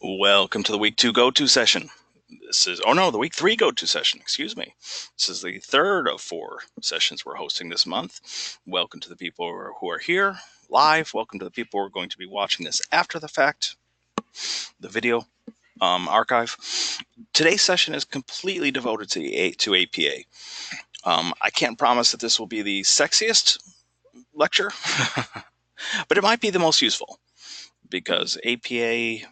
Welcome to the week 2 go-to session. The week 3 go-to session, excuse me. This is the third of 4 sessions we're hosting this month. Welcome to the people who are here live. Welcome to the people who are going to be watching this after the fact, the video archive. Today's session is completely devoted to APA. I can't promise that this will be the sexiest lecture, but it might be the most useful because APA,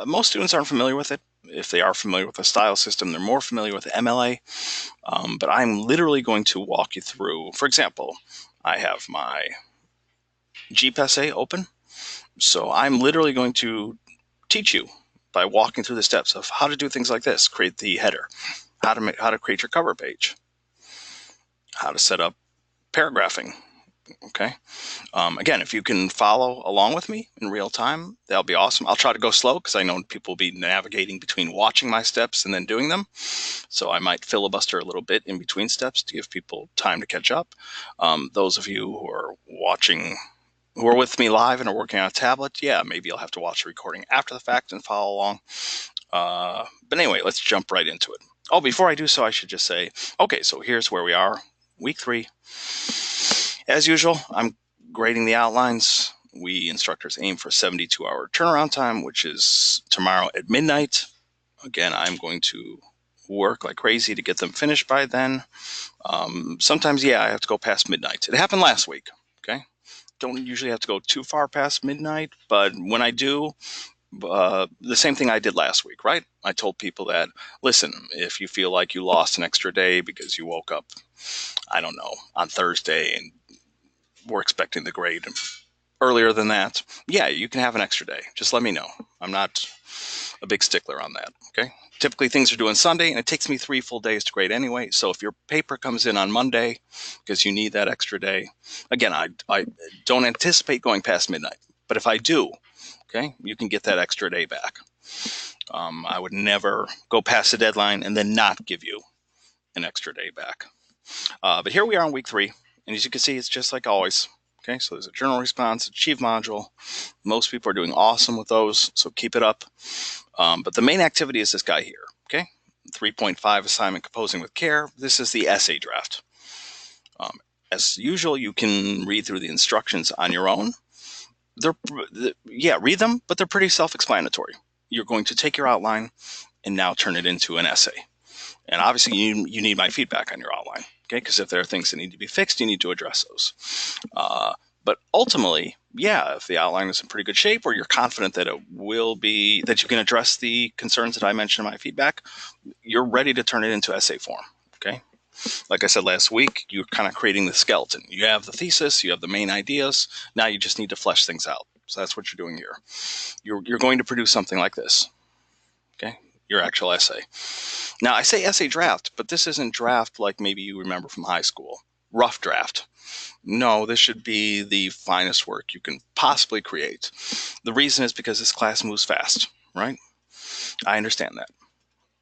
most students aren't familiar with it. If they are familiar with the style system, they're more familiar with MLA. But I'm literally going to walk you through, for example, I have my Jeep essay open. So I'm literally going to teach you by walking through the steps of how to do things like this, create the header, how to create your cover page, how to set up paragraphing. Okay. Again, if you can follow along with me in real time, that'll be awesome. I'll try to go slow because I know people will be navigating between watching my steps and then doing them. So I might filibuster a little bit in between steps to give people time to catch up. Those of you who are watching, who are with me live and are working on a tablet, yeah, maybe you'll have to watch the recording after the fact and follow along. But anyway, let's jump right into it. Oh, before I do so, I should just say, okay, so here's where we are, week 3. As usual, I'm grading the outlines. We instructors aim for 72-hour turnaround time, which is tomorrow at midnight. Again, I'm going to work like crazy to get them finished by then. Sometimes, yeah, I have to go past midnight. It happened last week, okay? Don't usually have to go too far past midnight, but when I do, the same thing I did last week, right? I told people that, listen, if you feel like you lost an extra day because you woke up, I don't know, on Thursday and we're expecting the grade earlier than that, yeah, you can have an extra day. Just let me know. I'm not a big stickler on that, okay? Typically things are due on Sunday, and it takes me 3 full days to grade anyway. So if your paper comes in on Monday because you need that extra day, again, I don't anticipate going past midnight. But if I do, okay, you can get that extra day back. I would never go past the deadline and then not give you an extra day back. But here we are in week 3, and as you can see, it's just like always. Okay, so there's a journal response, achieve module. Most people are doing awesome with those, so keep it up. But the main activity is this guy here, okay? 3.5 assignment composing with care. This is the essay draft. As usual, you can read through the instructions on your own. Read them, but they're pretty self-explanatory. You're going to take your outline and now turn it into an essay. And obviously, you need my feedback on your outline, okay? Because if there are things that need to be fixed, you need to address those. But ultimately, yeah, if the outline is in pretty good shape, or you're confident that it will be, that you can address the concerns that I mentioned in my feedback, you're ready to turn it into essay form, okay? Like I said last week, you're kind of creating the skeleton. You have the thesis, you have the main ideas. Now you just need to flesh things out. So that's what you're doing here. You're going to produce something like this, okay? Your actual essay. Now, I say essay draft, but this isn't draft like maybe you remember from high school. Rough draft. No, this should be the finest work you can possibly create. The reason is because this class moves fast, right? I understand that.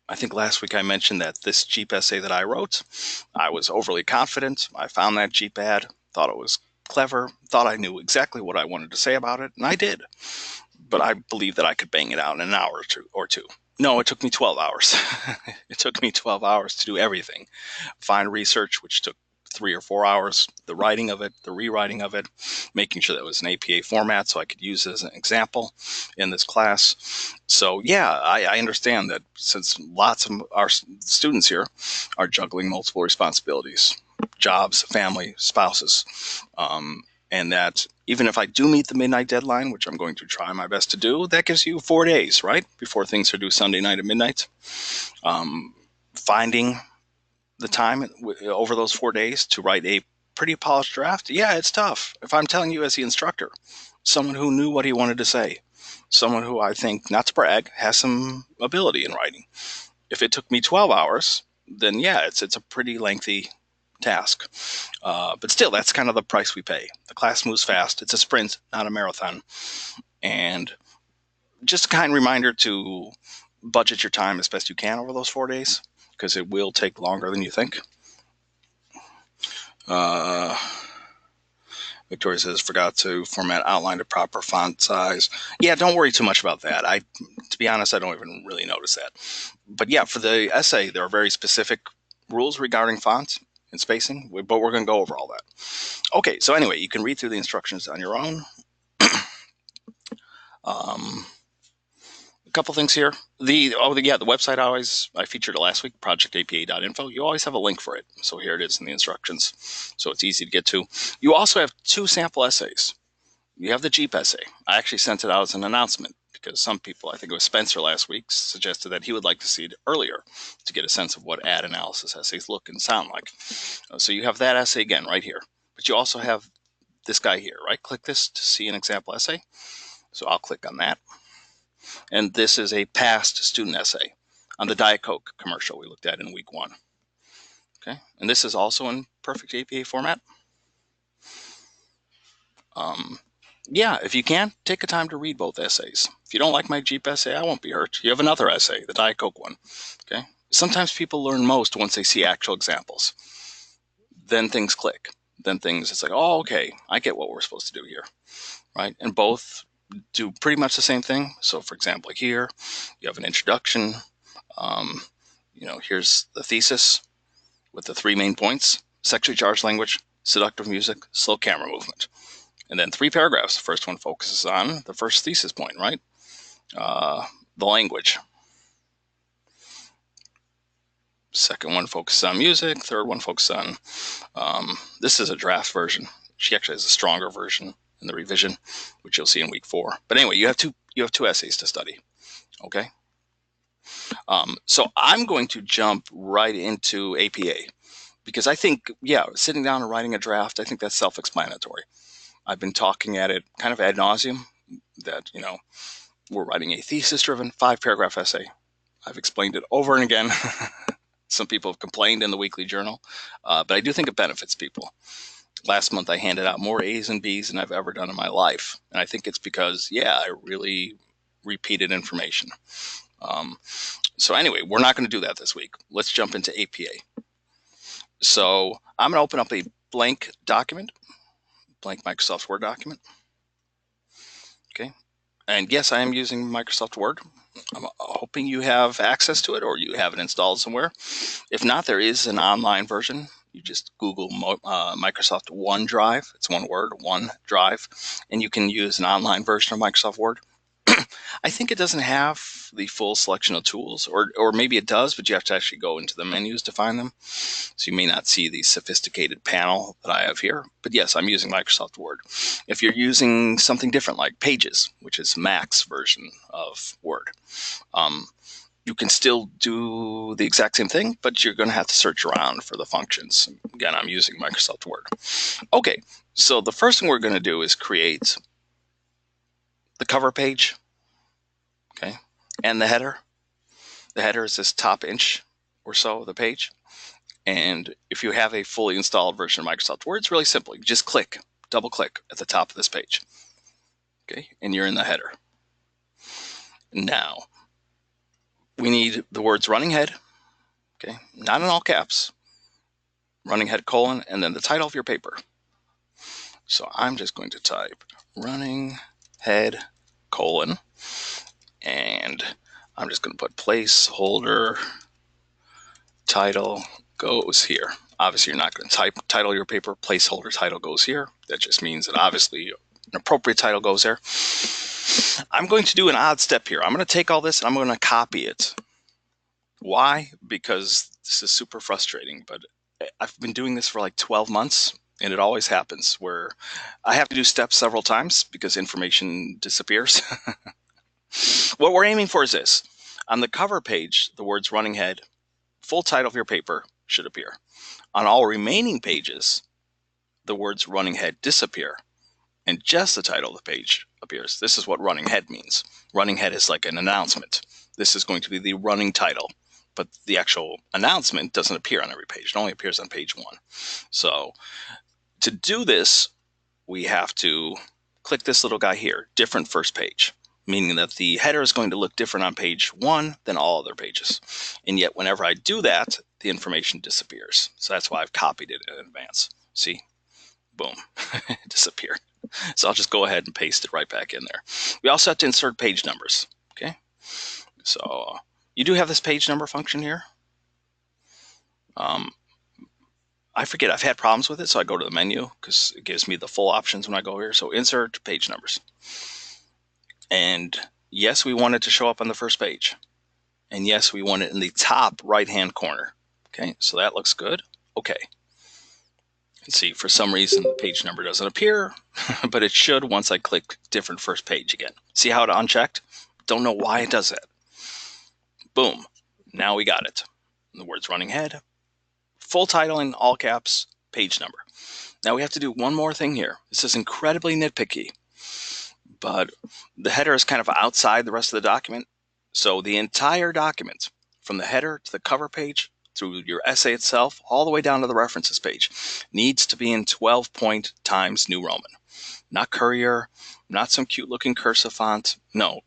I think last week I mentioned that this Jeep essay that I wrote, I was overly confident. I found that Jeep ad, thought it was clever, thought I knew exactly what I wanted to say about it, and I did. But I believed that I could bang it out in an hour or two. No, it took me 12 hours. It took me 12 hours to do everything. Find research, which took 3 or 4 hours, the writing of it, the rewriting of it, making sure that it was an APA format so I could use it as an example in this class. So yeah, I understand that since lots of our students here are juggling multiple responsibilities, jobs, family, spouses, and that even if I do meet the midnight deadline, which I'm going to try my best to do, that gives you 4 days, right, before things are due Sunday night at midnight. Finding the time over those 4 days to write a pretty polished draft, yeah, it's tough. If I'm telling you as the instructor, someone who knew what he wanted to say, someone who I think, not to brag, has some ability in writing. If it took me 12 hours, then yeah, it's a pretty lengthy task. But still, that's kind of the price we pay. The class moves fast. It's a sprint, not a marathon. And just a kind reminder to budget your time as best you can over those 4 days, because it will take longer than you think. Victoria says, forgot to format outline to proper font size. Yeah, don't worry too much about that. To be honest, I don't even really notice that. But yeah, for the essay, there are very specific rules regarding font and spacing, but we're going to go over all that. Okay, so anyway, you can read through the instructions on your own. A couple things here. The website I featured it last week, projectapa.info. You always have a link for it. So here it is in the instructions. So it's easy to get to. You also have 2 sample essays. You have the Jeep essay. I actually sent it out as an announcement because some people, I think it was Spencer last week, suggested that he would like to see it earlier to get a sense of what ad analysis essays look and sound like. So you have that essay again right here. But you also have this guy here. Right-click this to see an example essay. So I'll click on that. And this is a past student essay on the Diet Coke commercial we looked at in week 1. Okay, and this is also in perfect APA format. Yeah, if you can, take a time to read both essays. If you don't like my Jeep essay, I won't be hurt. You have another essay, the Diet Coke one. Okay, sometimes people learn most once they see actual examples. Then things click. Then it's like, oh, okay, I get what we're supposed to do here, right? And both do pretty much the same thing. So, for example, like here, you have an introduction. Here's the thesis with the 3 main points: sexually charged language, seductive music, slow camera movement. And then 3 paragraphs. The first one focuses on the first thesis point, right? The language. Second one focuses on music. Third one focuses on, this is a draft version. She actually has a stronger version in the revision, which you'll see in week 4. But anyway, you have two essays to study. Okay. So I'm going to jump right into APA because I think, sitting down and writing a draft, I think that's self-explanatory. I've been talking at it kind of ad nauseum that, we're writing a thesis-driven 5-paragraph essay. I've explained it over and again. Some people have complained in the weekly journal, but I do think it benefits people. Last month, I handed out more A's and B's than I've ever done in my life. And I think it's because, I really repeated information. So anyway, we're not going to do that this week. Let's jump into APA. So I'm going to open up a blank Microsoft Word document. Okay. And yes, I am using Microsoft Word. I'm hoping you have access to it or you have it installed somewhere. If not, there is an online version. You just Google Microsoft OneDrive. It's one word, OneDrive. And you can use an online version of Microsoft Word. I think it doesn't have the full selection of tools, or maybe it does, but you have to actually go into the menus to find them. So you may not see the sophisticated panel that I have here. But yes, I'm using Microsoft Word. If you're using something different like Pages, which is Mac's version of Word, you can still do the exact same thing, but you're going to have to search around for the functions. Again, I'm using Microsoft Word. Okay, so the first thing we're going to do is create the cover page, okay, and the header. The header is this top inch or so of the page. And if you have a fully installed version of Microsoft Word, it's really simple. You just double click at the top of this page, okay, and you're in the header. Now, we need the words running head, okay, not in all caps, running head : and then the title of your paper. So I'm just going to type running head : and I'm just going to put placeholder title goes here. Obviously, you're not going to type title your paper, placeholder title goes here. That just means that obviously an appropriate title goes there. I'm going to do an odd step here. I'm going to take all this and I'm going to copy it. Why? Because this is super frustrating, but I've been doing this for like 12 months and it always happens where I have to do steps several times because information disappears. What we're aiming for is this. On the cover page, the words running head, full title of your paper should appear. On all remaining pages, the words running head disappear and just the title of the page appears. This is what running head means. Running head is like an announcement. This is going to be the running title, but the actual announcement doesn't appear on every page. It only appears on page 1. So to do this, we have to click this little guy here, different first page, meaning that the header is going to look different on page 1 than all other pages. And yet whenever I do that, the information disappears. So that's why I've copied it in advance. See, Boom, it disappeared. So I'll just go ahead and paste it right back in there. We also have to insert page numbers. Okay, so you do have this page number function here. I forget, I've had problems with it, so I go to the menu because it gives me the full options when I go here. So insert page numbers. And yes, we want it to show up on the first page. And yes, we want it in the top right-hand corner. Okay, so that looks good. Okay. And see, for some reason, the page number doesn't appear, but it should once I click different first page again. See how it unchecked? Don't know why it does that. Boom. Now we got it. The words running head, full title in all caps, page number. Now we have to do one more thing here. This is incredibly nitpicky, but the header is kind of outside the rest of the document. So the entire document, from the header to the cover page, through your essay itself, all the way down to the references page, needs to be in 12-point Times New Roman. Not Courier, not some cute looking cursive font. No,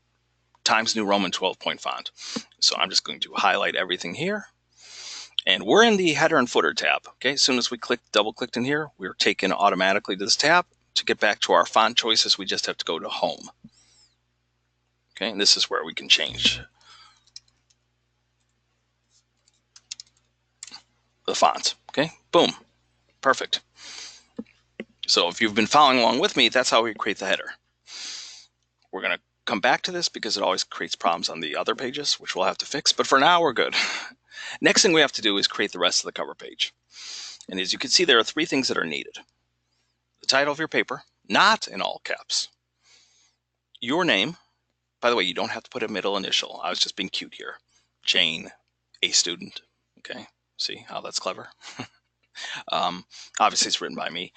Times New Roman 12-point font. So I'm just going to highlight everything here. And we're in the header and footer tab. Okay, as soon as we double clicked in here, we're taken automatically to this tab. To get back to our font choices, we just have to go to home. Okay, and this is where we can change the font. Okay, boom, perfect. So if you've been following along with me, that's how we create the header. We're going to come back to this because it always creates problems on the other pages, which we'll have to fix. But for now, we're good. Next thing we have to do is create the rest of the cover page. And as you can see, there are 3 things that are needed. The title of your paper, not in all caps. Your name. By the way, you don't have to put a middle initial. I was just being cute here. Jane, a student. Okay, see how that's clever? Obviously, it's written by me.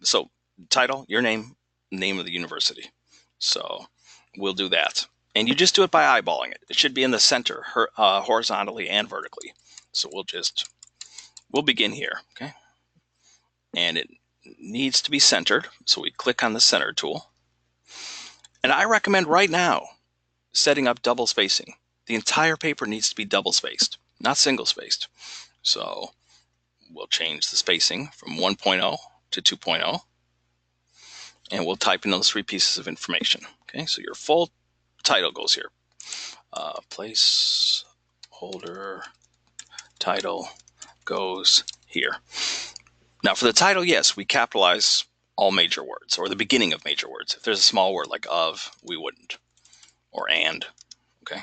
So title, your name, name of the university. So we'll do that. And you just do it by eyeballing it. It should be in the center, horizontally and vertically. So we'll begin here, okay? And it needs to be centered. So we click on the center tool. And I recommend right now setting up double spacing. The entire paper needs to be double spaced, not single spaced. So we'll change the spacing from 1.0 to 2.0. And we'll type in those 3 pieces of information. Okay, so your full title goes here. Placeholder title goes here. Now for the title, yes, we capitalize all major words, or the beginning of major words. If there's a small word like of, we wouldn't. Or and, okay?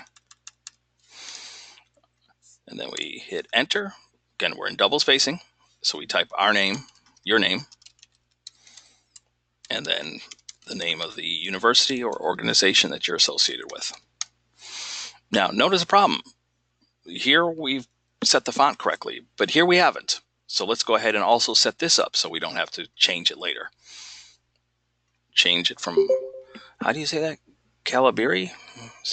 And then we hit enter. Again, we're in double spacing. So we type our name, your name, and then the name of the university or organization that you're associated with. Now, notice a problem. Here we've set the font correctly, but here we haven't. So let's go ahead and also set this up so we don't have to change it later. Change it from, how do you say that? Calibri?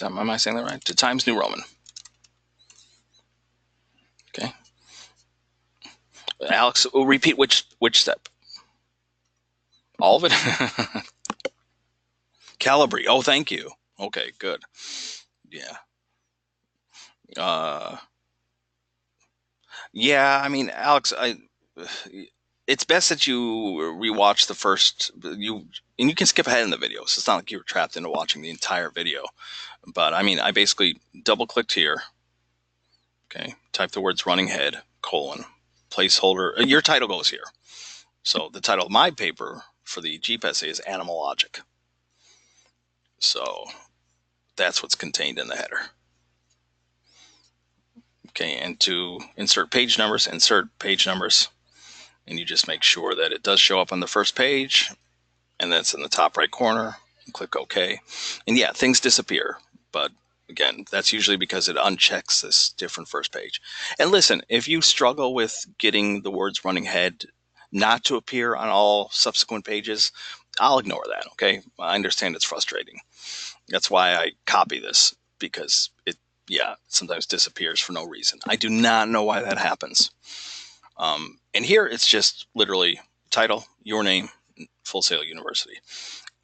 Am I saying that right? To Times New Roman. Okay. Alex, we'll repeat which step? All of it? Calibri. Oh, thank you. Okay, good. Yeah. Yeah, I mean, Alex, it's best that you rewatch the first, and you can skip ahead in the video. So it's not like you're trapped into watching the entire video. But I mean, I basically double clicked here. Okay, type the words running head, colon, placeholder. Your title goes here. So the title of my paper for the Jeep essay is Animal Logic. So that's what's contained in the header. Okay, and to insert page numbers, and you just make sure that it does show up on the first page, and that's in the top right corner, and click OK. And yeah, things disappear, but again, that's usually because it unchecks this different first page. And listen, if you struggle with getting the words running head not to appear on all subsequent pages, I'll ignore that, okay? I understand it's frustrating. That's why I copy this, because it sometimes disappears for no reason. I do not know why that happens. And here it's just literally title, your name, Full Sail University.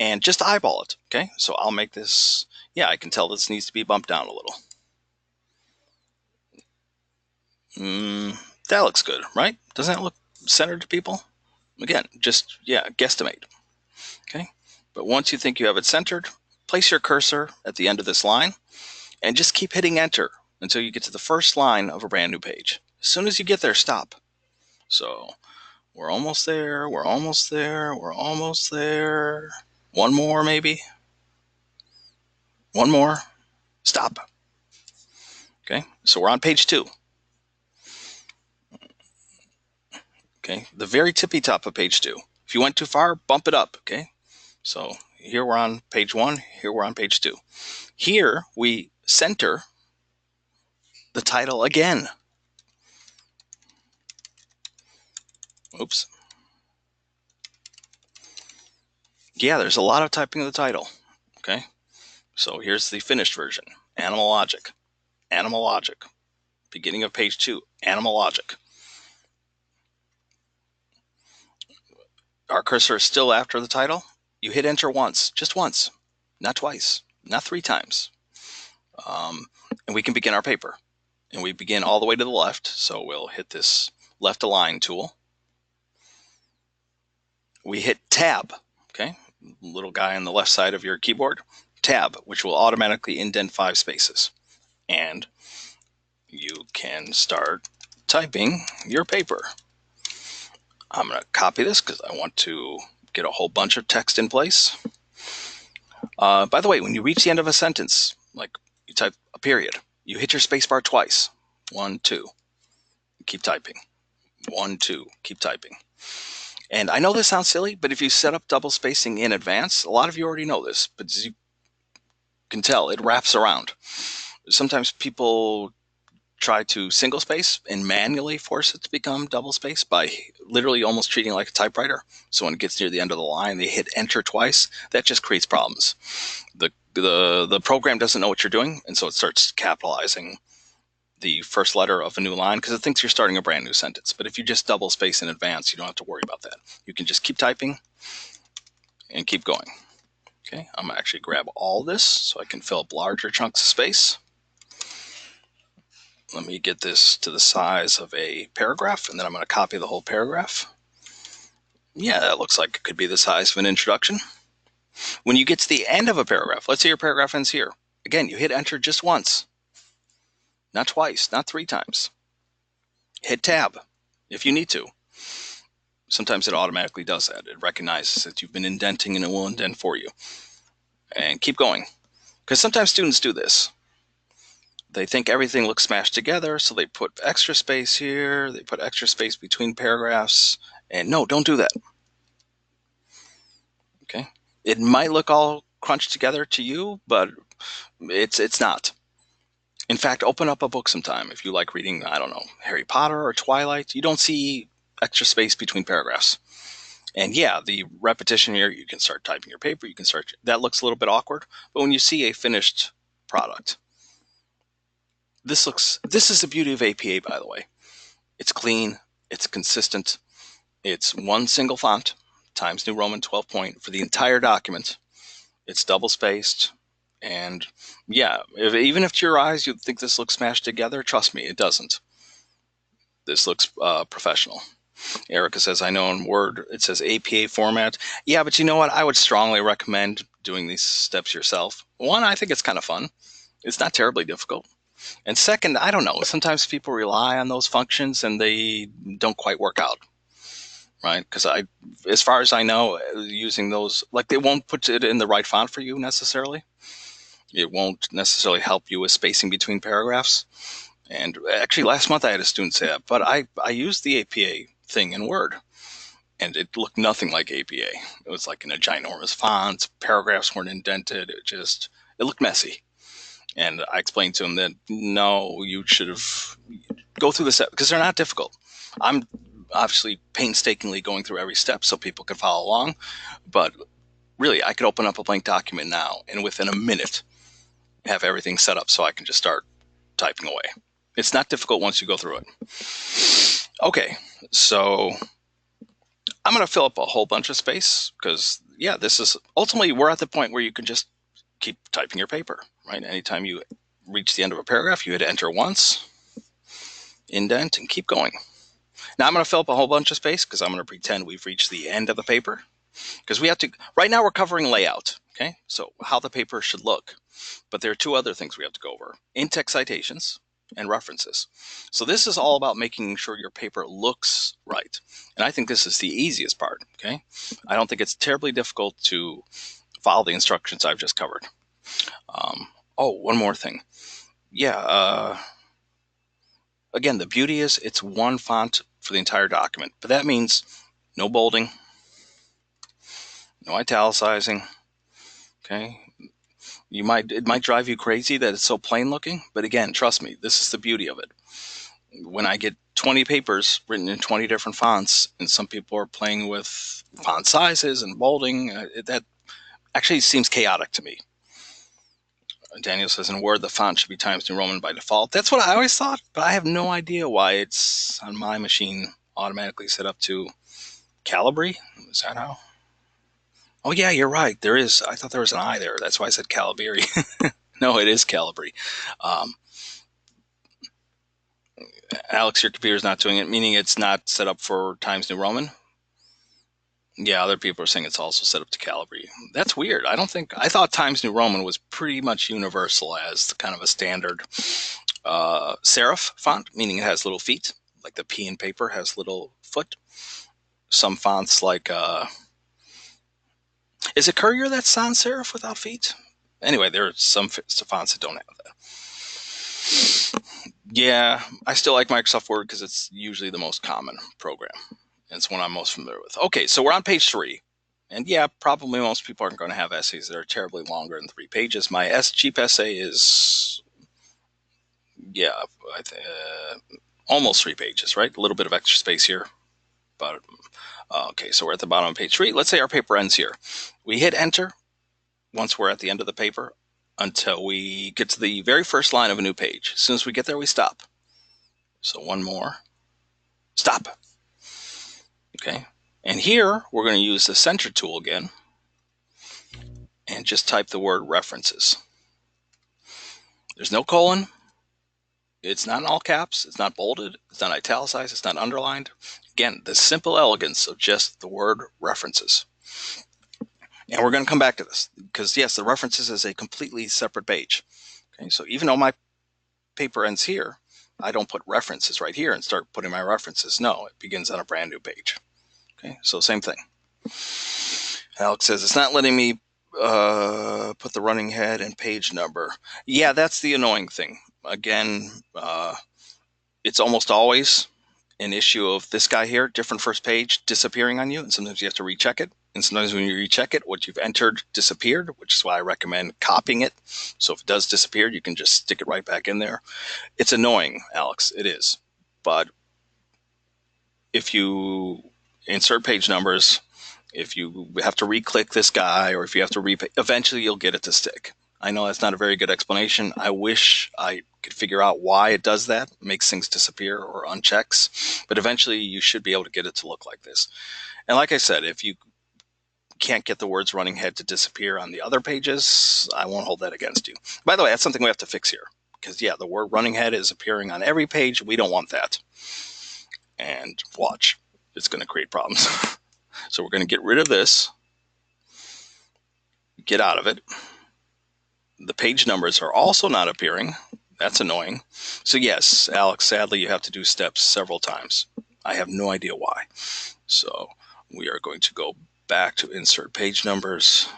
And just eyeball it, okay? So I'll make this, I can tell this needs to be bumped down a little. That looks good, right? Doesn't that look centered to people? Again, just, guesstimate. Okay. But once you think you have it centered, place your cursor at the end of this line and just keep hitting enter until you get to the first line of a brand new page. As soon as you get there, stop. So we're almost there. We're almost there. We're almost there. One more, maybe. One more. Stop. Okay. So we're on page 2. Okay. The very tippy top of page 2. If you went too far, bump it up. Okay. So here we're on page 1. Here we're on page 2. Here we center the title again. Oops. Yeah, there's a lot of typing of the title. Okay. So here's the finished version. Animal Logic. Animal Logic. Beginning of page 2. Animal Logic. Our cursor is still after the title. You hit enter once, just once, not twice, not 3 times. And we can begin our paper. And we begin all the way to the left. So we'll hit this left align tool. We hit tab, okay? Little guy on the left side of your keyboard. Tab, which will automatically indent 5 spaces. And you can start typing your paper. I'm going to copy this because I want to get a whole bunch of text in place. By the way, when you reach the end of a sentence, like you type a period, you hit your spacebar twice. 1, 2. Keep typing. 1, 2. Keep typing. And I know this sounds silly, but if you set up double spacing in advance, a lot of you already know this, but as you can tell, it wraps around. Sometimes people try to single space and manually force it to become double space by literally almost treating it like a typewriter. So when it gets near the end of the line, they hit enter twice. That just creates problems. The program doesn't know what you're doing, and so it starts capitalizing the first letter of a new line because it thinks you're starting a brand new sentence. But if you just double space in advance, you don't have to worry about that. You can just keep typing and keep going. Okay, I'm going to actually grab all this so I can fill up larger chunks of space. Let me get this to the size of a paragraph, and then I'm going to copy the whole paragraph. Yeah, that looks like it could be the size of an introduction. When you get to the end of a paragraph, let's say your paragraph ends here. Again, you hit enter just once. Not twice, not 3 times. Hit tab if you need to. Sometimes it automatically does that. It recognizes that you've been indenting and it will indent for you. And keep going. Because sometimes students do this. They think everything looks smashed together, so they put extra space here, they put extra space between paragraphs, and no, don't do that. Okay? It might look all crunched together to you, but it's not. In fact, open up a book sometime. If you like reading, I don't know, Harry Potter or Twilight, you don't see extra space between paragraphs. And yeah, the repetition here, you can start typing your paper, you can start, that looks a little bit awkward, but when you see a finished product, this is the beauty of APA, by the way. It's clean, it's consistent, it's one single font, Times New Roman 12 point for the entire document. It's double spaced, and yeah, even if to your eyes you think this looks smashed together, trust me, it doesn't. This looks professional. Erica says, I know in Word it says APA format. Yeah, but you know what? I would strongly recommend doing these steps yourself. One, I think it's kind of fun. It's not terribly difficult. And second, I don't know, sometimes people rely on those functions and they don't quite work out, right? Because as far as I know, using those, like they won't put it in the right font for you necessarily. It won't necessarily help you with spacing between paragraphs. And actually last month I had a student say that, but I used the APA thing in Word and it looked nothing like APA. It was like in a ginormous font, paragraphs weren't indented, it looked messy. And I explained to him that, no, you should have go through the steps because they're not difficult. I'm obviously painstakingly going through every step so people can follow along. But really, I could open up a blank document now and within a minute have everything set up so I can just start typing away. It's not difficult once you go through it. Okay, so I'm going to fill up a whole bunch of space because, yeah, this is ultimately we're at the point where you can just keep typing your paper, right? Anytime you reach the end of a paragraph, you hit enter once, indent, and keep going. Now I'm going to fill up a whole bunch of space because I'm going to pretend we've reached the end of the paper. Because we have to, right now we're covering layout, okay? So how the paper should look. But there are two other things we have to go over: in-text citations and references. So this is all about making sure your paper looks right. And I think this is the easiest part, okay? I don't think it's terribly difficult to follow the instructions I've just covered. Oh, one more thing. Yeah, again, the beauty is it's one font for the entire document, but that means no bolding, no italicizing, okay? It might drive you crazy that it's so plain looking, but again, trust me, this is the beauty of it. When I get 20 papers written in 20 different fonts, and some people are playing with font sizes and bolding, that actually seems chaotic to me. Daniel says, in Word, the font should be Times New Roman by default. That's what I always thought, but I have no idea why it's on my machine automatically set up to Calibri. Is that how? Oh, yeah, you're right. There is. I thought there was an I there. That's why I said Calibri. No, it is Calibri. Alex, your computer's not doing it, meaning it's not set up for Times New Roman. Yeah, other people are saying it's also set up to Calibri. That's weird. I thought Times New Roman was pretty much universal as kind of a standard serif font, meaning it has little feet, like the P in paper has little foot. Some fonts like, is it Courier that's sans serif without feet? Anyway, there are some fonts that don't have that. Yeah, I still like Microsoft Word because it's usually the most common program. It's one I'm most familiar with. Okay, so we're on page 3. And yeah, probably most people aren't going to have essays that are terribly longer than 3 pages. My cheap essay is, yeah, almost 3 pages, right? A little bit of extra space here. But okay, so we're at the bottom of page 3. Let's say our paper ends here. We hit enter once we're at the end of the paper until we get to the very first line of a new page. As soon as we get there, we stop. So one more. Stop. Okay. And here, we're going to use the center tool again and just type the word references. There's no colon. It's not in all caps. It's not bolded. It's not italicized. It's not underlined. Again, the simple elegance of just the word references. And we're going to come back to this because, yes, the references is a completely separate page. Okay, so even though my paper ends here, I don't put references right here and start putting my references. No, it begins on a brand new page. Okay, so same thing. Alex says, it's not letting me put the running head and page number. Yeah, that's the annoying thing. Again, it's almost always an issue of this guy here, different first page, disappearing on you, and sometimes you have to recheck it. And sometimes when you recheck it, what you've entered disappeared, which is why I recommend copying it. So if it does disappear, you can just stick it right back in there. It's annoying, Alex, it is. But if you insert page numbers, if you have to re-click this guy, or if you have to eventually you'll get it to stick. I know that's not a very good explanation. I wish I could figure out why it does that, makes things disappear or unchecks, but eventually you should be able to get it to look like this. And like I said, if you can't get the words running head to disappear on the other pages, I won't hold that against you. By the way, that's something we have to fix here, because yeah, the word running head is appearing on every page. We don't want that. And watch, it's going to create problems. So we're going to get rid of this, get out of it. The page numbers are also not appearing. That's annoying. So yes, Alex, sadly, you have to do steps several times. I have no idea why. So we are going to go back to insert page numbers.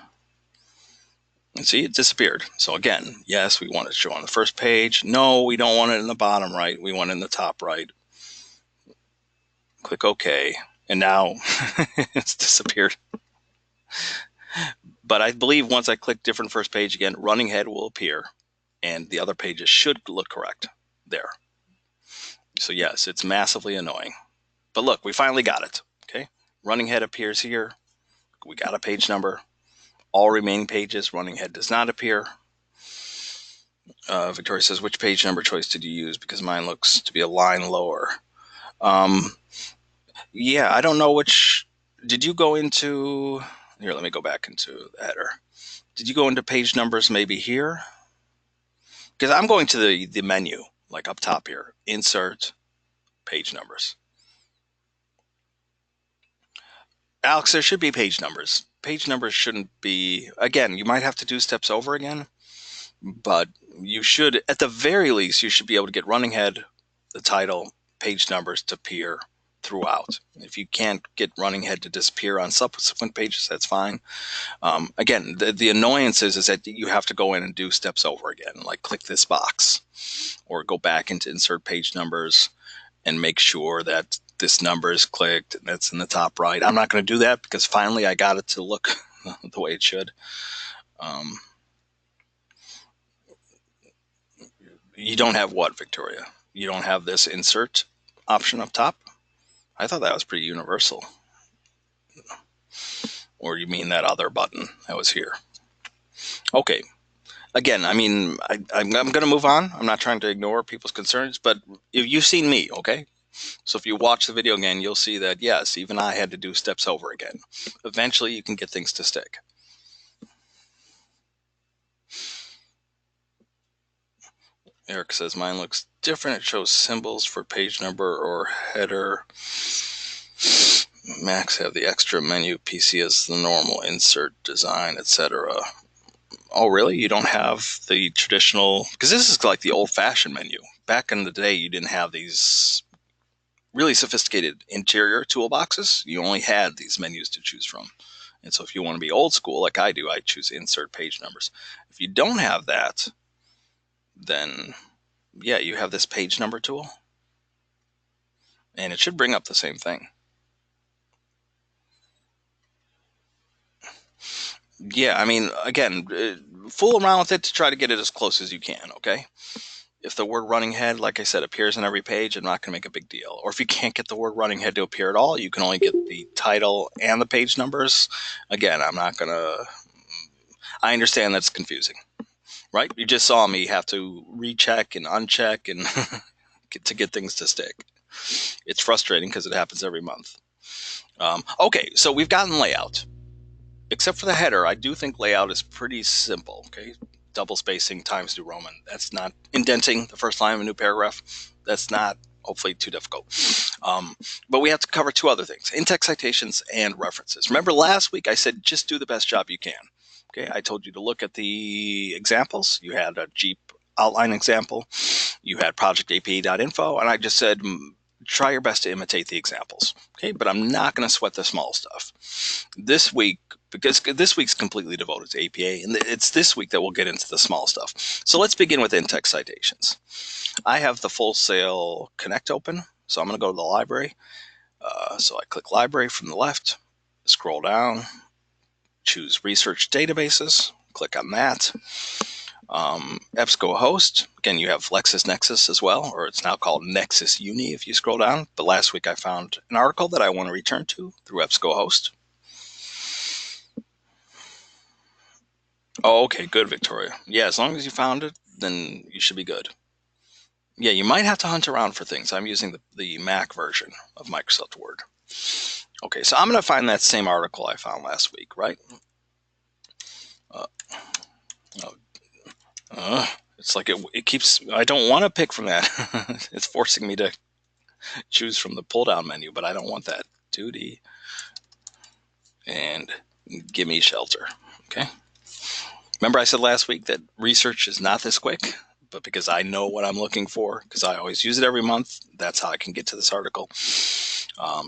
And see, it disappeared. So again, yes, we want it to show on the first page. No, we don't want it in the bottom right. We want it in the top right. Click OK. And now it's disappeared. But I believe once I click different first page again, running head will appear and the other pages should look correct there. So yes, it's massively annoying. But look, we finally got it. Okay, running head appears here. We got a page number. All remaining pages, running head does not appear. Victoria says, which page number choice did you use? Because mine looks to be a line lower. Yeah, I don't know which. Did you go into... Here, let me go back into the header. Did you go into page numbers maybe here? Because I'm going to the menu, like up top here. Insert page numbers. Alex, there should be page numbers. Page numbers shouldn't be, again, you might have to do steps over again, but you should, at the very least, you should be able to get running head, the title, page numbers to appear throughout. If you can't get running head to disappear on subsequent pages, that's fine. Again, the annoyance is that you have to go in and do steps over again, like click this box or go back into insert page numbers and make sure that this number is clicked and that's in the top right. I'm not going to do that because finally I got it to look the way it should. You don't have what, Victoria? You don't have this insert option up top? I thought that was pretty universal. Or you mean that other button that was here? Okay. Again, I mean, I'm going to move on. I'm not trying to ignore people's concerns, but if you've seen me, okay? So if you watch the video again, you'll see that, yes, even I had to do steps over again. Eventually, you can get things to stick. Eric says, mine looks different. It shows symbols for page number or header. Macs have the extra menu. PC has the normal insert design, etc. Oh, really? You don't have the traditional... Because this is like the old-fashioned menu. Back in the day, you didn't have these really sophisticated interior toolboxes. You only had these menus to choose from. And so if you want to be old school, like I do, I choose insert page numbers. If you don't have that, then, yeah, you have this page number tool. And it should bring up the same thing. Yeah, I mean, again, fool around with it to try to get it as close as you can, okay? If the word running head, like I said, appears on every page, I'm not going to make a big deal. Or if you can't get the word running head to appear at all, you can only get the title and the page numbers. Again, I'm not going to... I understand that's confusing, right? You just saw me have to recheck and uncheck and to get things to stick. It's frustrating because it happens every month. Okay, so we've gotten layout. Except for the header, I do think layout is pretty simple, okay? Double spacing, Times New Roman. That's not indenting the first line of a new paragraph. That's not, hopefully, too difficult. But we have to cover two other things, in-text citations and references. Remember last week I said just do the best job you can. Okay, I told you to look at the examples. You had a Jeep outline example. You had projectapa.info, and I just said try your best to imitate the examples. Okay, but I'm not going to sweat the small stuff. This week, because this week's completely devoted to APA, and it's this week that we'll get into the small stuff. So let's begin with in-text citations. I have the Full Sail Connect open, so I'm going to go to the library. So I click library from the left, scroll down, choose research databases, click on that. EBSCOhost, again, you have LexisNexis as well, or it's now called Nexus Uni if you scroll down. But last week I found an article that I want to return to through EBSCOhost. Oh, okay, good, Victoria. Yeah, as long as you found it, then you should be good. Yeah, you might have to hunt around for things. I'm using the Mac version of Microsoft Word. Okay, so I'm going to find that same article I found last week, right? It's like it keeps... I don't want to pick from that. It's forcing me to choose from the pull-down menu, but I don't want that. Duty and gimme shelter. Okay. Remember I said last week that research is not this quick, but because I know what I'm looking for, because I always use it every month, that's how I can get to this article.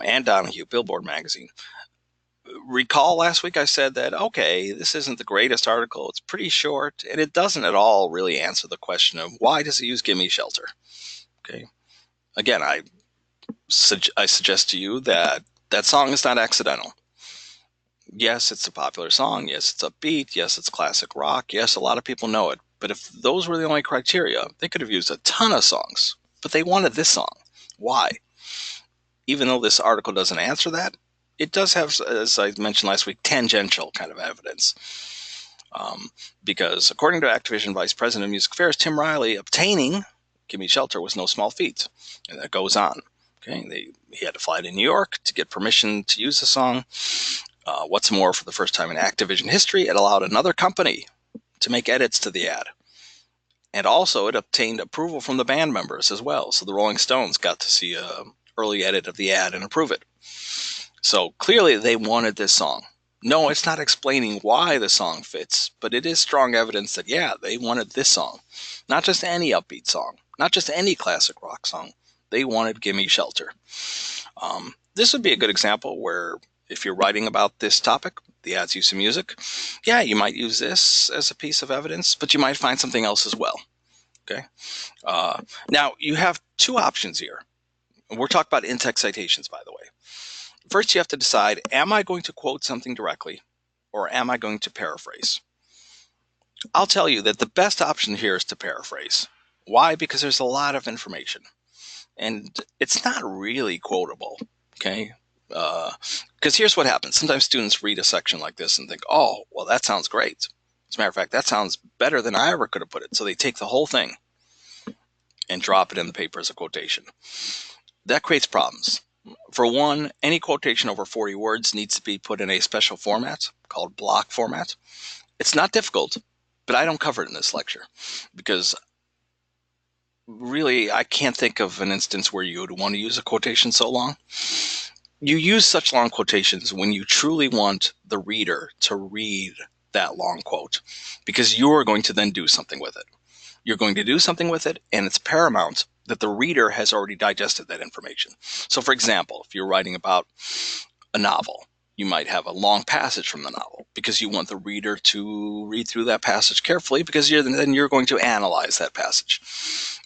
And Donahue, Billboard Magazine. Recall last week I said that, okay, this isn't the greatest article. It's pretty short, and it doesn't at all really answer the question of why does it use gimme shelter? Okay. Again, I suggest to you that that song is not accidental. Yes, it's a popular song. Yes, it's upbeat. Yes, it's classic rock. Yes, a lot of people know it. But if those were the only criteria, they could have used a ton of songs. But they wanted this song. Why? Even though this article doesn't answer that, it does have, as I mentioned last week, tangential kind of evidence. Because according to Activision Vice President of Music Affairs, Tim Riley, obtaining Gimme Shelter was no small feat. And that goes on. Okay, he had to fly to New York to get permission to use the song. What's more, for the first time in Activision history, it allowed another company to make edits to the ad. And also, it obtained approval from the band members as well. So the Rolling Stones got to see an early edit of the ad and approve it. So clearly they wanted this song. No, it's not explaining why the song fits, but it is strong evidence that, yeah, they wanted this song. Not just any upbeat song, not just any classic rock song. They wanted Gimme Shelter. This would be a good example where if you're writing about this topic, the ads use of music, yeah, you might use this as a piece of evidence, but you might find something else as well. Okay. Now, you have two options here. We're talking about in-text citations, by the way. First, you have to decide, am I going to quote something directly or am I going to paraphrase? I'll tell you that the best option here is to paraphrase. Why? Because there's a lot of information and it's not really quotable. Okay. Because here's what happens. Sometimes students read a section like this and think, oh, well, that sounds great. As a matter of fact, that sounds better than I ever could have put it. So they take the whole thing and drop it in the paper as a quotation. That creates problems. For one, any quotation over 40 words needs to be put in a special format called block format. It's not difficult, but I don't cover it in this lecture because really I can't think of an instance where you would want to use a quotation so long. You use such long quotations when you truly want the reader to read that long quote because you're going to then do something with it. You're going to do something with it, and it's paramount that the reader has already digested that information. So, for example, if you're writing about a novel, you might have a long passage from the novel because you want the reader to read through that passage carefully because then you're going to analyze that passage.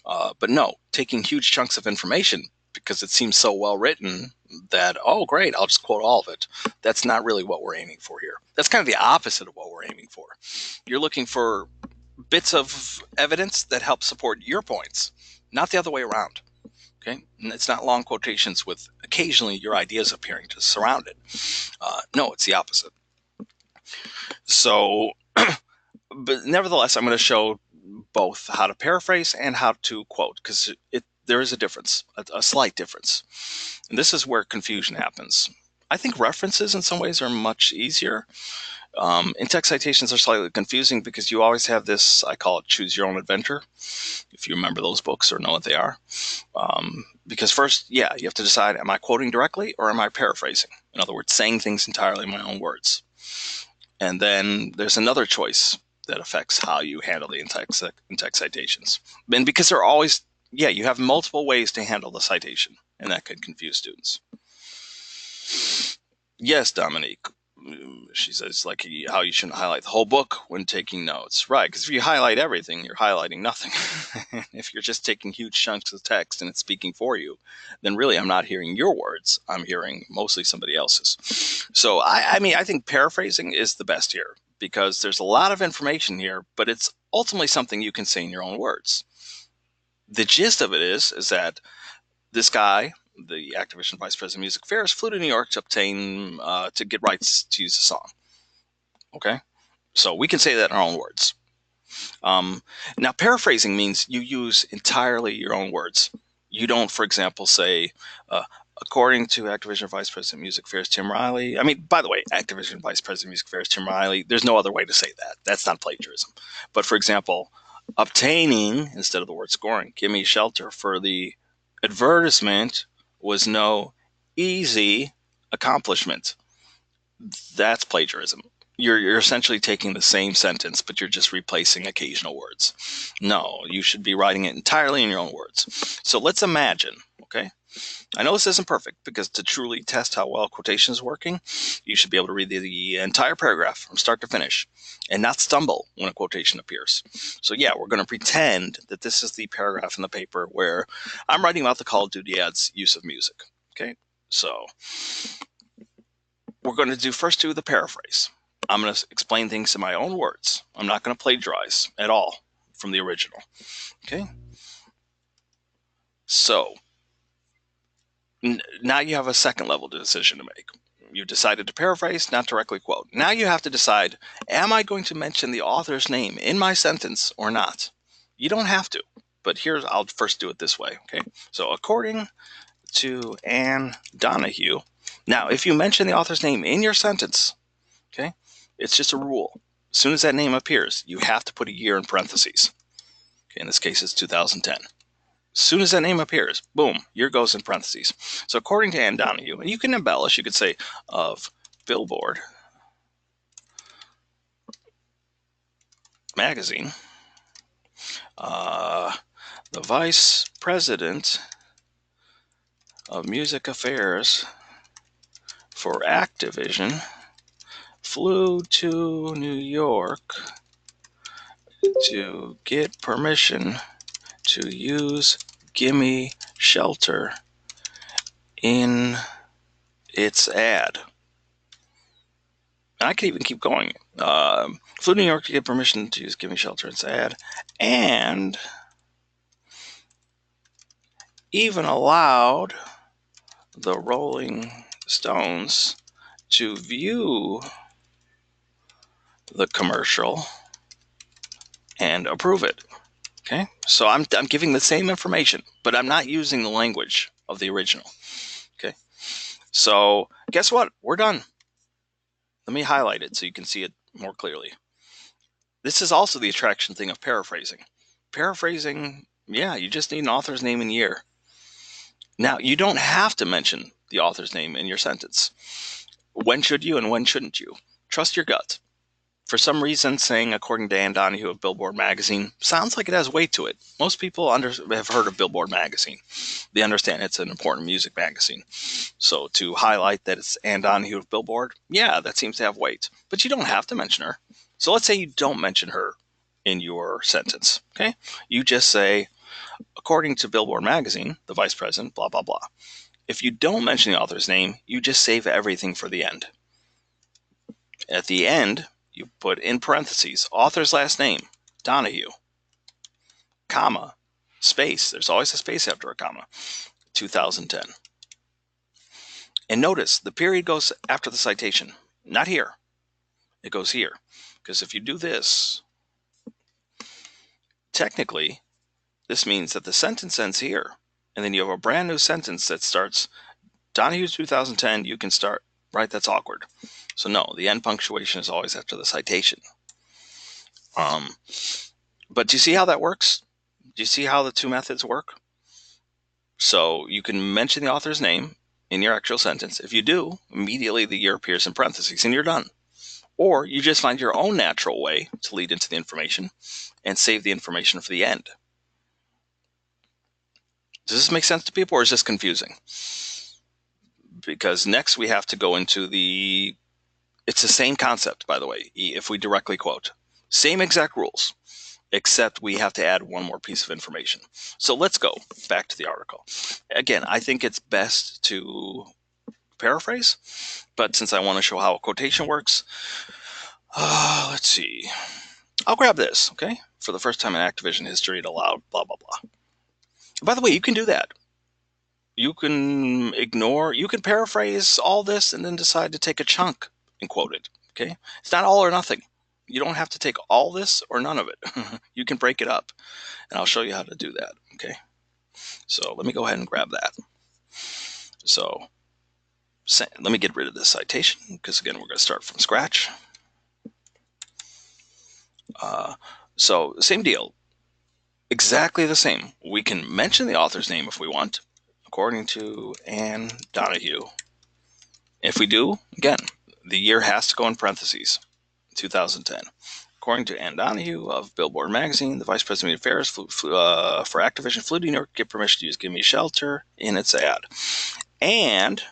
But no, taking huge chunks of information because it seems so well written that, oh, great, I'll just quote all of it. That's not really what we're aiming for here. That's kind of the opposite of what we're aiming for. You're looking for bits of evidence that help support your points, not the other way around. Okay, and it's not long quotations with occasionally your ideas appearing to surround it. No, it's the opposite. So, but nevertheless, I'm going to show both how to paraphrase and how to quote because there is a difference, a slight difference, and this is where confusion happens. I think references in some ways are much easier. In-text citations are slightly confusing because you always have this, I call it choose your own adventure, if you remember those books or know what they are. Because first, yeah, you have to decide, am I quoting directly or am I paraphrasing? In other words, saying things entirely in my own words. And then there's another choice that affects how you handle the in-text citations. And because they're always, yeah, you have multiple ways to handle the citation, and that can confuse students. Yes, Dominique. She says, like, how you shouldn't highlight the whole book when taking notes. Right, because if you highlight everything, you're highlighting nothing. If you're just taking huge chunks of text and it's speaking for you, then really I'm not hearing your words. I'm hearing mostly somebody else's. So, I mean, I think paraphrasing is the best here because there's a lot of information here, but it's ultimately something you can say in your own words. The gist of it is that this guy, the Activision vice president of music affairs, flew to New York to obtain to get rights to use the song. Okay, so we can say that in our own words. Now, paraphrasing means you use entirely your own words. You don't, for example, say, according to Activision vice president of music affairs Tim Riley. I mean, by the way, Activision vice president of music affairs Tim Riley. There's no other way to say that. That's not plagiarism. But for example, obtaining instead of the word scoring, Gimme Shelter for the advertisement was no easy accomplishment. That's plagiarism. You're essentially taking the same sentence, but you're just replacing occasional words. No, you should be writing it entirely in your own words. So let's imagine, okay? I know this isn't perfect because to truly test how well quotation is working, you should be able to read the entire paragraph from start to finish and not stumble when a quotation appears. So yeah, we're going to pretend that this is the paragraph in the paper where I'm writing about the Call of Duty ads use of music. Okay, so we're going to first do the paraphrase. I'm going to explain things in my own words. I'm not going to plagiarize at all from the original. Okay, so now you have a second level decision to make. You decided to paraphrase, not directly quote. Now you have to decide, am I going to mention the author's name in my sentence or not? You don't have to, but I'll first do it this way, okay? So according to Anne Donahue, now if you mention the author's name in your sentence, okay, it's just a rule. As soon as that name appears, you have to put a year in parentheses. Okay, in this case, it's 2010. As soon as that name appears, boom, year goes in parentheses. So according to Ann Donahue, and you can embellish, you could say of Billboard magazine, the vice president of music affairs for Activision flew to New York to get permission to use Gimme Shelter in its ad. And I could even keep going. Flew to New York to get permission to use Gimme Shelter in its ad, and even allowed the Rolling Stones to view the commercial and approve it. Okay, so I'm giving the same information, but I'm not using the language of the original. Okay, so guess what? We're done. Let me highlight it so you can see it more clearly. This is also the attraction thing of paraphrasing. Paraphrasing, yeah, you just need an author's name and year. Now, you don't have to mention the author's name in your sentence. When should you and when shouldn't you? Trust your gut. For some reason, saying according to Ann Donahue of Billboard magazine sounds like it has weight to it. Most people have heard of Billboard magazine. They understand it's an important music magazine. So to highlight that it's Ann Donahue of Billboard, yeah, that seems to have weight. But you don't have to mention her. So let's say you don't mention her in your sentence, okay? You just say, according to Billboard magazine, the vice president, blah, blah, blah. If you don't mention the author's name, you just save everything for the end. At the end, you put in parentheses, author's last name, Donahue, comma, space. There's always a space after a comma, 2010. And notice the period goes after the citation, not here. It goes here. Because if you do this, technically, this means that the sentence ends here. And then you have a brand new sentence that starts Donahue 2010. You can start, right? That's awkward. So no, the end punctuation is always after the citation. But do you see how that works? Do you see how the two methods work? So you can mention the author's name in your actual sentence. If you do, immediately the year appears in parentheses and you're done. Or you just find your own natural way to lead into the information and save the information for the end. Does this make sense to people, or is this confusing? Because next we have to go into it's the same concept, by the way, if we directly quote. Same exact rules, except we have to add one more piece of information. So let's go back to the article. Again, I think it's best to paraphrase, but since I want to show how a quotation works, let's see. I'll grab this, okay? For the first time in Activision history, it allowed blah, blah, blah. By the way, you can do that. You can paraphrase all this and then decide to take a chunk and quote it, okay? It's not all or nothing. You don't have to take all this or none of it. You can break it up, and I'll show you how to do that, okay? So let me go ahead and grab that. So let me get rid of this citation, because again, we're going to start from scratch. So same deal. Exactly the same. We can mention the author's name if we want, according to Ann Donahue. If we do, again, the year has to go in parentheses, 2010. According to Ann Donahue of Billboard magazine, the vice president of affairs for Activision flew to New York to get permission to use Gimme Shelter in its ad. And,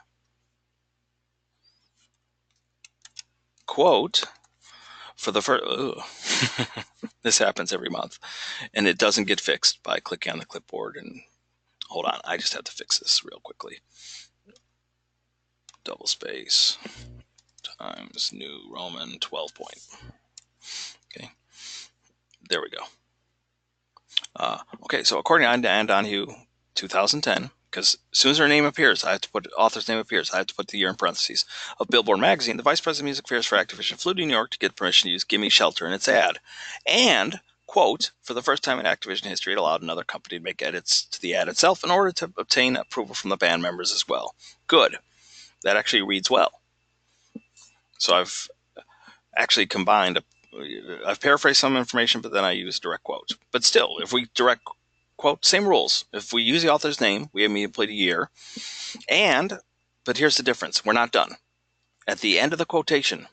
quote, for the first... This happens every month, and it doesn't get fixed by clicking on the clipboard. And hold on, I just have to fix this real quickly. Double space times New Roman 12 point. Okay, there we go. Okay, so according to Ann Donahue, 2010, because as soon as her name appears, I have to put author's name appears, I have to put the year in parentheses, of Billboard magazine, the vice president of music affairs for Activision flew to New York to get permission to use Gimme Shelter in its ad. And, quote, for the first time in Activision history, it allowed another company to make edits to the ad itself in order to obtain approval from the band members as well. Good. That actually reads well. So I've actually combined, I've paraphrased some information, but then I use direct quotes. But still, if we direct quote, same rules. If we use the author's name, we immediately put a year. But here's the difference. We're not done. At the end of the quotation,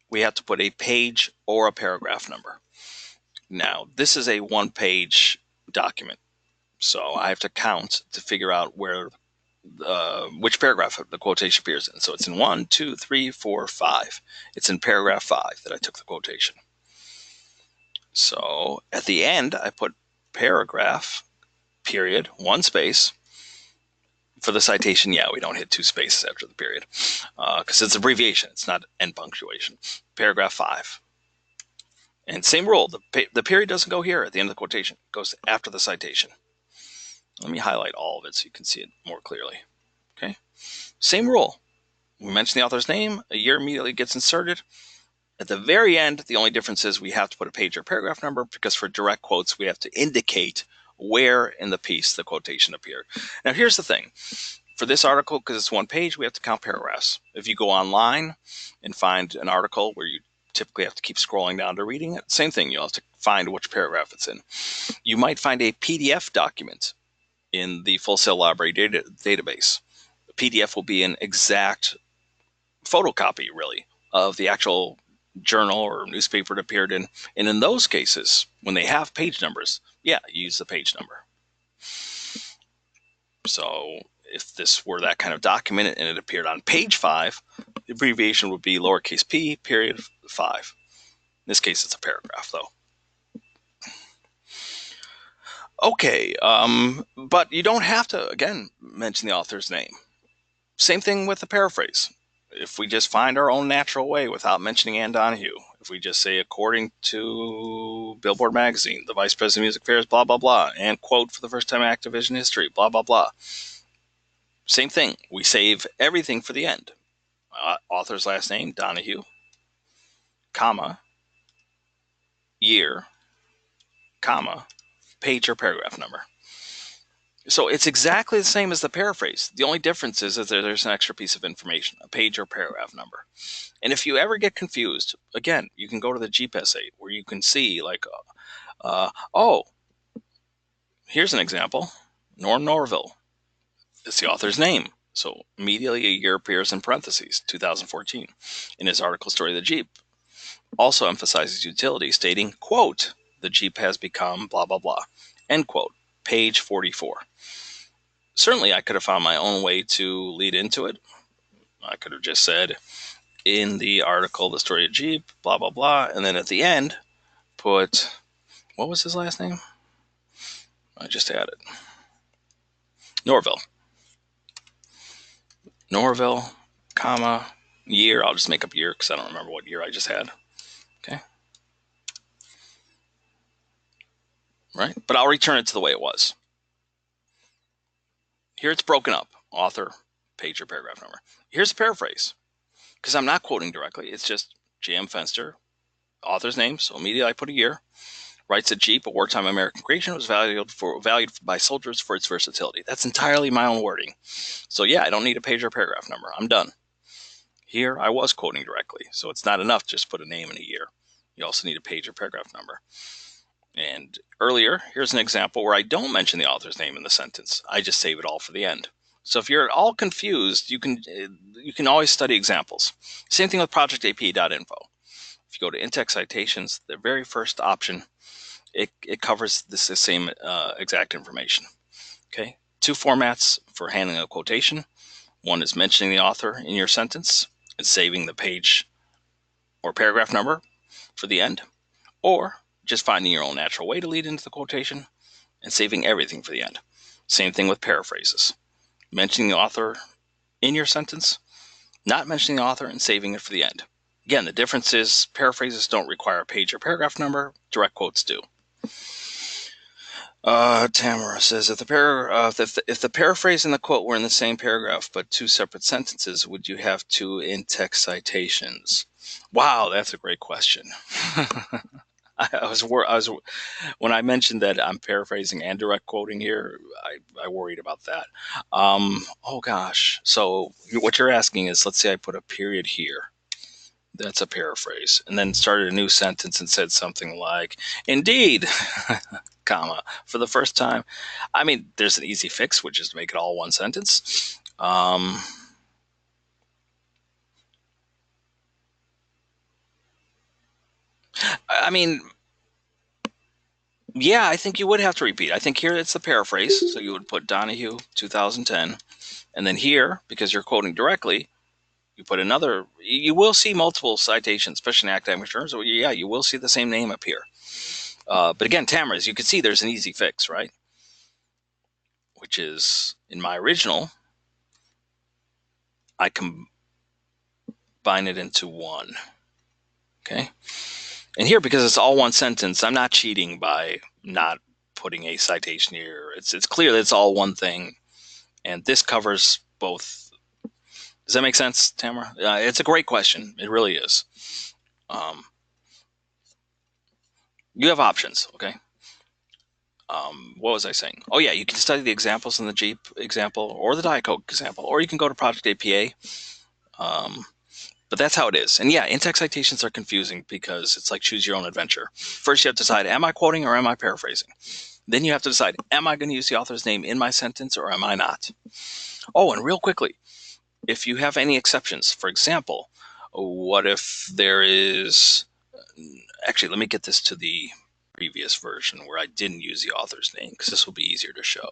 we have to put a page or a paragraph number. Now, this is a one-page document, so I have to count to figure out which paragraph the quotation appears in. So it's in 1, 2, 3, 4, 5. It's in paragraph 5 that I took the quotation. So at the end, I put paragraph, period, 1 space. For the citation, yeah, we don't hit 2 spaces after the period because it's abbreviation. It's not end punctuation. Paragraph 5. And same rule. The period doesn't go here at the end of the quotation. It goes after the citation. Let me highlight all of it so you can see it more clearly. Okay. Same rule. We mention the author's name. A year immediately gets inserted. At the very end, the only difference is we have to put a page or paragraph number because for direct quotes, we have to indicate where in the piece the quotation appeared. Now, here's the thing. For this article, because it's 1 page, we have to count paragraphs. If you go online and find an article where you typically have to keep scrolling down to reading it, same thing. You'll have to find which paragraph it's in. You might find a PDF document in the Full Sail Library database. The PDF will be an exact photocopy, really, of the actual journal or newspaper it appeared in. And in those cases, when they have page numbers, yeah, use the page number. So if this were that kind of document and it appeared on page 5, the abbreviation would be lowercase p, period 5. In this case, it's a paragraph, though. Okay, but you don't have to, again, mention the author's name. Same thing with the paraphrase. If we just find our own natural way without mentioning Ann Donahue, if we just say, according to Billboard magazine, the vice president of music affairs, blah, blah, blah, and quote, for the first time in Activision history, blah, blah, blah. Same thing. We save everything for the end. Author's last name, Donahue, comma, year, comma, page or paragraph number. So it's exactly the same as the paraphrase. The only difference is that there's an extra piece of information, a page or paragraph number. And if you ever get confused, again, you can go to the Jeep essay where you can see like, oh, here's an example. Norm Norville. It's the author's name. So immediately a year appears in parentheses, 2014, in his article, Story of the Jeep. Also emphasizes utility, stating, quote, the Jeep has become blah, blah, blah, end quote, page 44. Certainly I could have found my own way to lead into it. I could have just said, in the article, the story of Jeep, blah, blah, blah, and then at the end, put, what was his last name? I just added. Norville, comma, year. I'll just make up year because I don't remember what year I just had. Okay. Right? But I'll return it to the way it was. Here it's broken up. Author, page or paragraph number. Here's a paraphrase. Because I'm not quoting directly. It's just J.M. Fenster, author's name. So immediately I put a year. Writes that Jeep, a wartime American creation, was valued by soldiers for its versatility. That's entirely my own wording. So yeah, I don't need a page or paragraph number. I'm done. Here I was quoting directly. So it's not enough to just put a name and a year. You also need a page or paragraph number. And earlier, here's an example where I don't mention the author's name in the sentence. I just save it all for the end. So if you're at all confused, you can always study examples. Same thing with projectap.info. If you go to in-text citations, the very first option, it covers the same exact information. Okay, 2 formats for handling a quotation. One is mentioning the author in your sentence and saving the page or paragraph number for the end, or just finding your own natural way to lead into the quotation and saving everything for the end. Same thing with paraphrases. Mentioning the author in your sentence, not mentioning the author and saving it for the end. Again, the difference is paraphrases don't require a page or paragraph number. Direct quotes do. Tamara says, if the paraphrase and the quote were in the same paragraph but 2 separate sentences, would you have 2 in-text citations? Wow, that's a great question. When I mentioned that I'm paraphrasing and direct quoting here, I worried about that. Oh gosh. So what you're asking is, let's say I put a period here. That's a paraphrase. And then started a new sentence and said something like, indeed. comma for the first time. I mean, there's an easy fix, which is to make it all one sentence. I mean, yeah, I think you would have to repeat. I think here it's the paraphrase. So you would put Donahue 2010. And then here, because you're quoting directly, you put another. You will see multiple citations, especially in academic terms. So yeah, you will see the same name appear. But again, Tamara, as you can see, there's an easy fix, right? Which is, in my original, I combine it into one. Okay. And here, because it's all one sentence, I'm not cheating by not putting a citation here. It's clear that it's all one thing. And this covers both. Does that make sense, Tamara? It's a great question. It really is. You have options, okay? What was I saying? Oh, yeah, you can study the examples in the Jeep example or the Diet Coke example, or you can go to Project APA. But that's how it is. And yeah, in-text citations are confusing because it's like choose your own adventure. First, you have to decide, am I quoting or am I paraphrasing? Then you have to decide, am I going to use the author's name in my sentence or am I not? Oh, and real quickly, if you have any exceptions, for example, what if there is... Actually, let me get this to the previous version where I didn't use the author's name because this will be easier to show.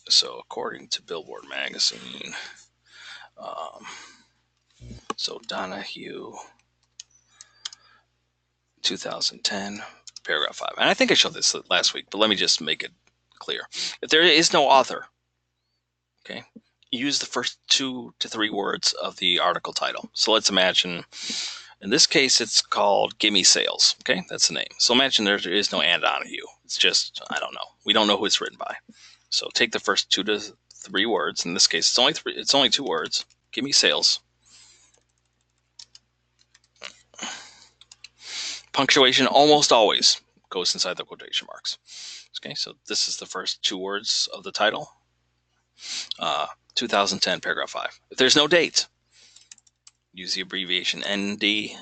So according to Billboard magazine, so Donahue 2010 paragraph 5, and I think I showed this last week, but let me just make it clear. If there is no author, okay, use the first 2 to 3 words of the article title. So let's imagine, in this case, it's called Gimme Sales. Okay, that's the name. So imagine there is no and Donahue. It's just, I don't know. We don't know who it's written by. So take the first 2 to 3 words. In this case, it's only 2 words. Gimme Sales. Punctuation almost always goes inside the quotation marks. Okay, so this is the first 2 words of the title. 2010 paragraph 5. If there's no date, use the abbreviation ND,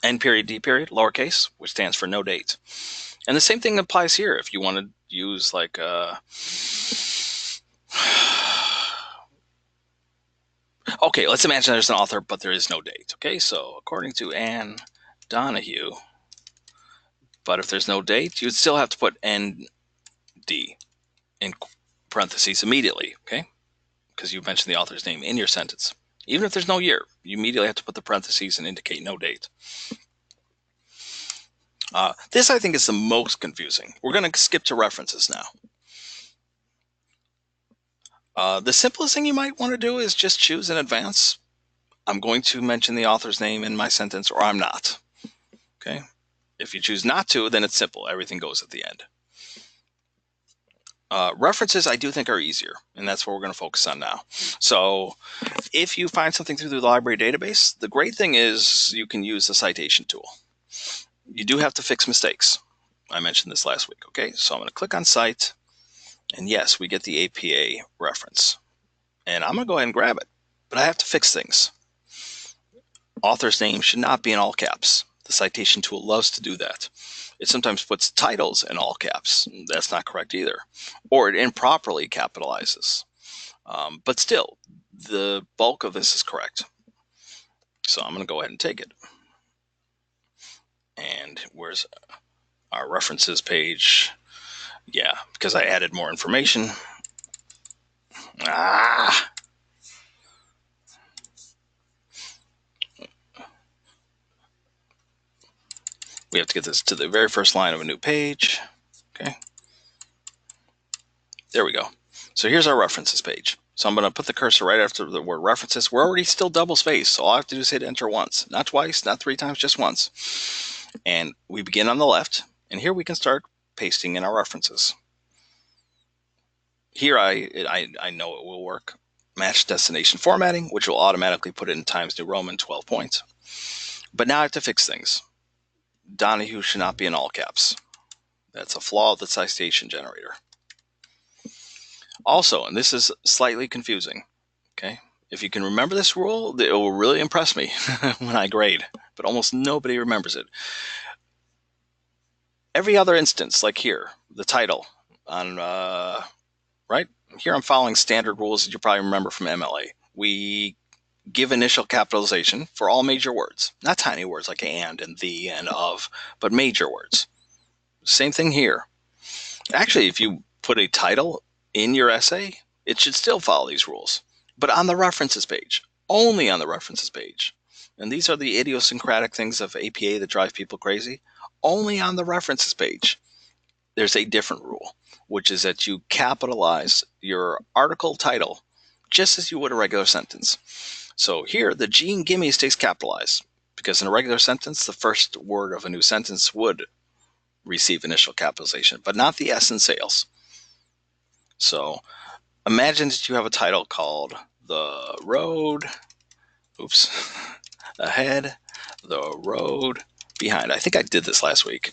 N period, D period, lowercase, which stands for no date. And the same thing applies here. If you want to use like okay, let's imagine there's an author, but there is no date. Okay, so according to Anne Donahue, but if there's no date, you'd still have to put ND in parentheses immediately, okay? Because you mentioned the author's name in your sentence. Even if there's no year, you immediately have to put the parentheses and indicate no date. This, I think, is the most confusing. We're going to skip to references now. The simplest thing you might want to do is just choose in advance. I'm going to mention the author's name in my sentence, or I'm not. Okay? If you choose not to, then it's simple. Everything goes at the end. References, I do think, are easier, and that's what we're going to focus on now. So if you find something through the library database, the great thing is you can use the citation tool. You do have to fix mistakes. I mentioned this last week. Okay, so I'm going to click on Cite, and yes, we get the APA reference. And I'm going to go ahead and grab it, but I have to fix things. Author's name should not be in all caps. The citation tool loves to do that. It sometimes puts titles in all caps. That's not correct either. Or it improperly capitalizes. But still, the bulk of this is correct. So I'm going to go ahead and take it. And where's our references page? Yeah, because I added more information. We have to get this to the very first line of a new page. Okay. There we go. So here's our references page. So I'm going to put the cursor right after the word references. We're already still double spaced, so all I have to do is hit enter once. Not twice, not 3 times, just once. And we begin on the left, and here we can start pasting in our references. Here I know it will work. Match destination formatting, which will automatically put it in Times New Roman 12 points. But now I have to fix things. Donahue should not be in all caps. That's a flaw of the citation generator. Also, and this is slightly confusing, okay? If you can remember this rule, it will really impress me when I grade, but almost nobody remembers it. Every other instance, like here, the title on right here, I'm following standard rules that you probably remember from MLA. We give initial capitalization for all major words, not tiny words like and the and of, but major words. Same thing here. Actually, if you put a title in your essay, it should still follow these rules, but on the references page, only on the references page. And these are the idiosyncratic things of APA that drive people crazy. Only on the references page, there's a different rule, which is that you capitalize your article title just as you would a regular sentence. So here, the Gene Gimme stays capitalized because in a regular sentence, the first word of a new sentence would receive initial capitalization, but not the S in sales. So imagine that you have a title called The Road, ahead, the road behind. I think I did this last week.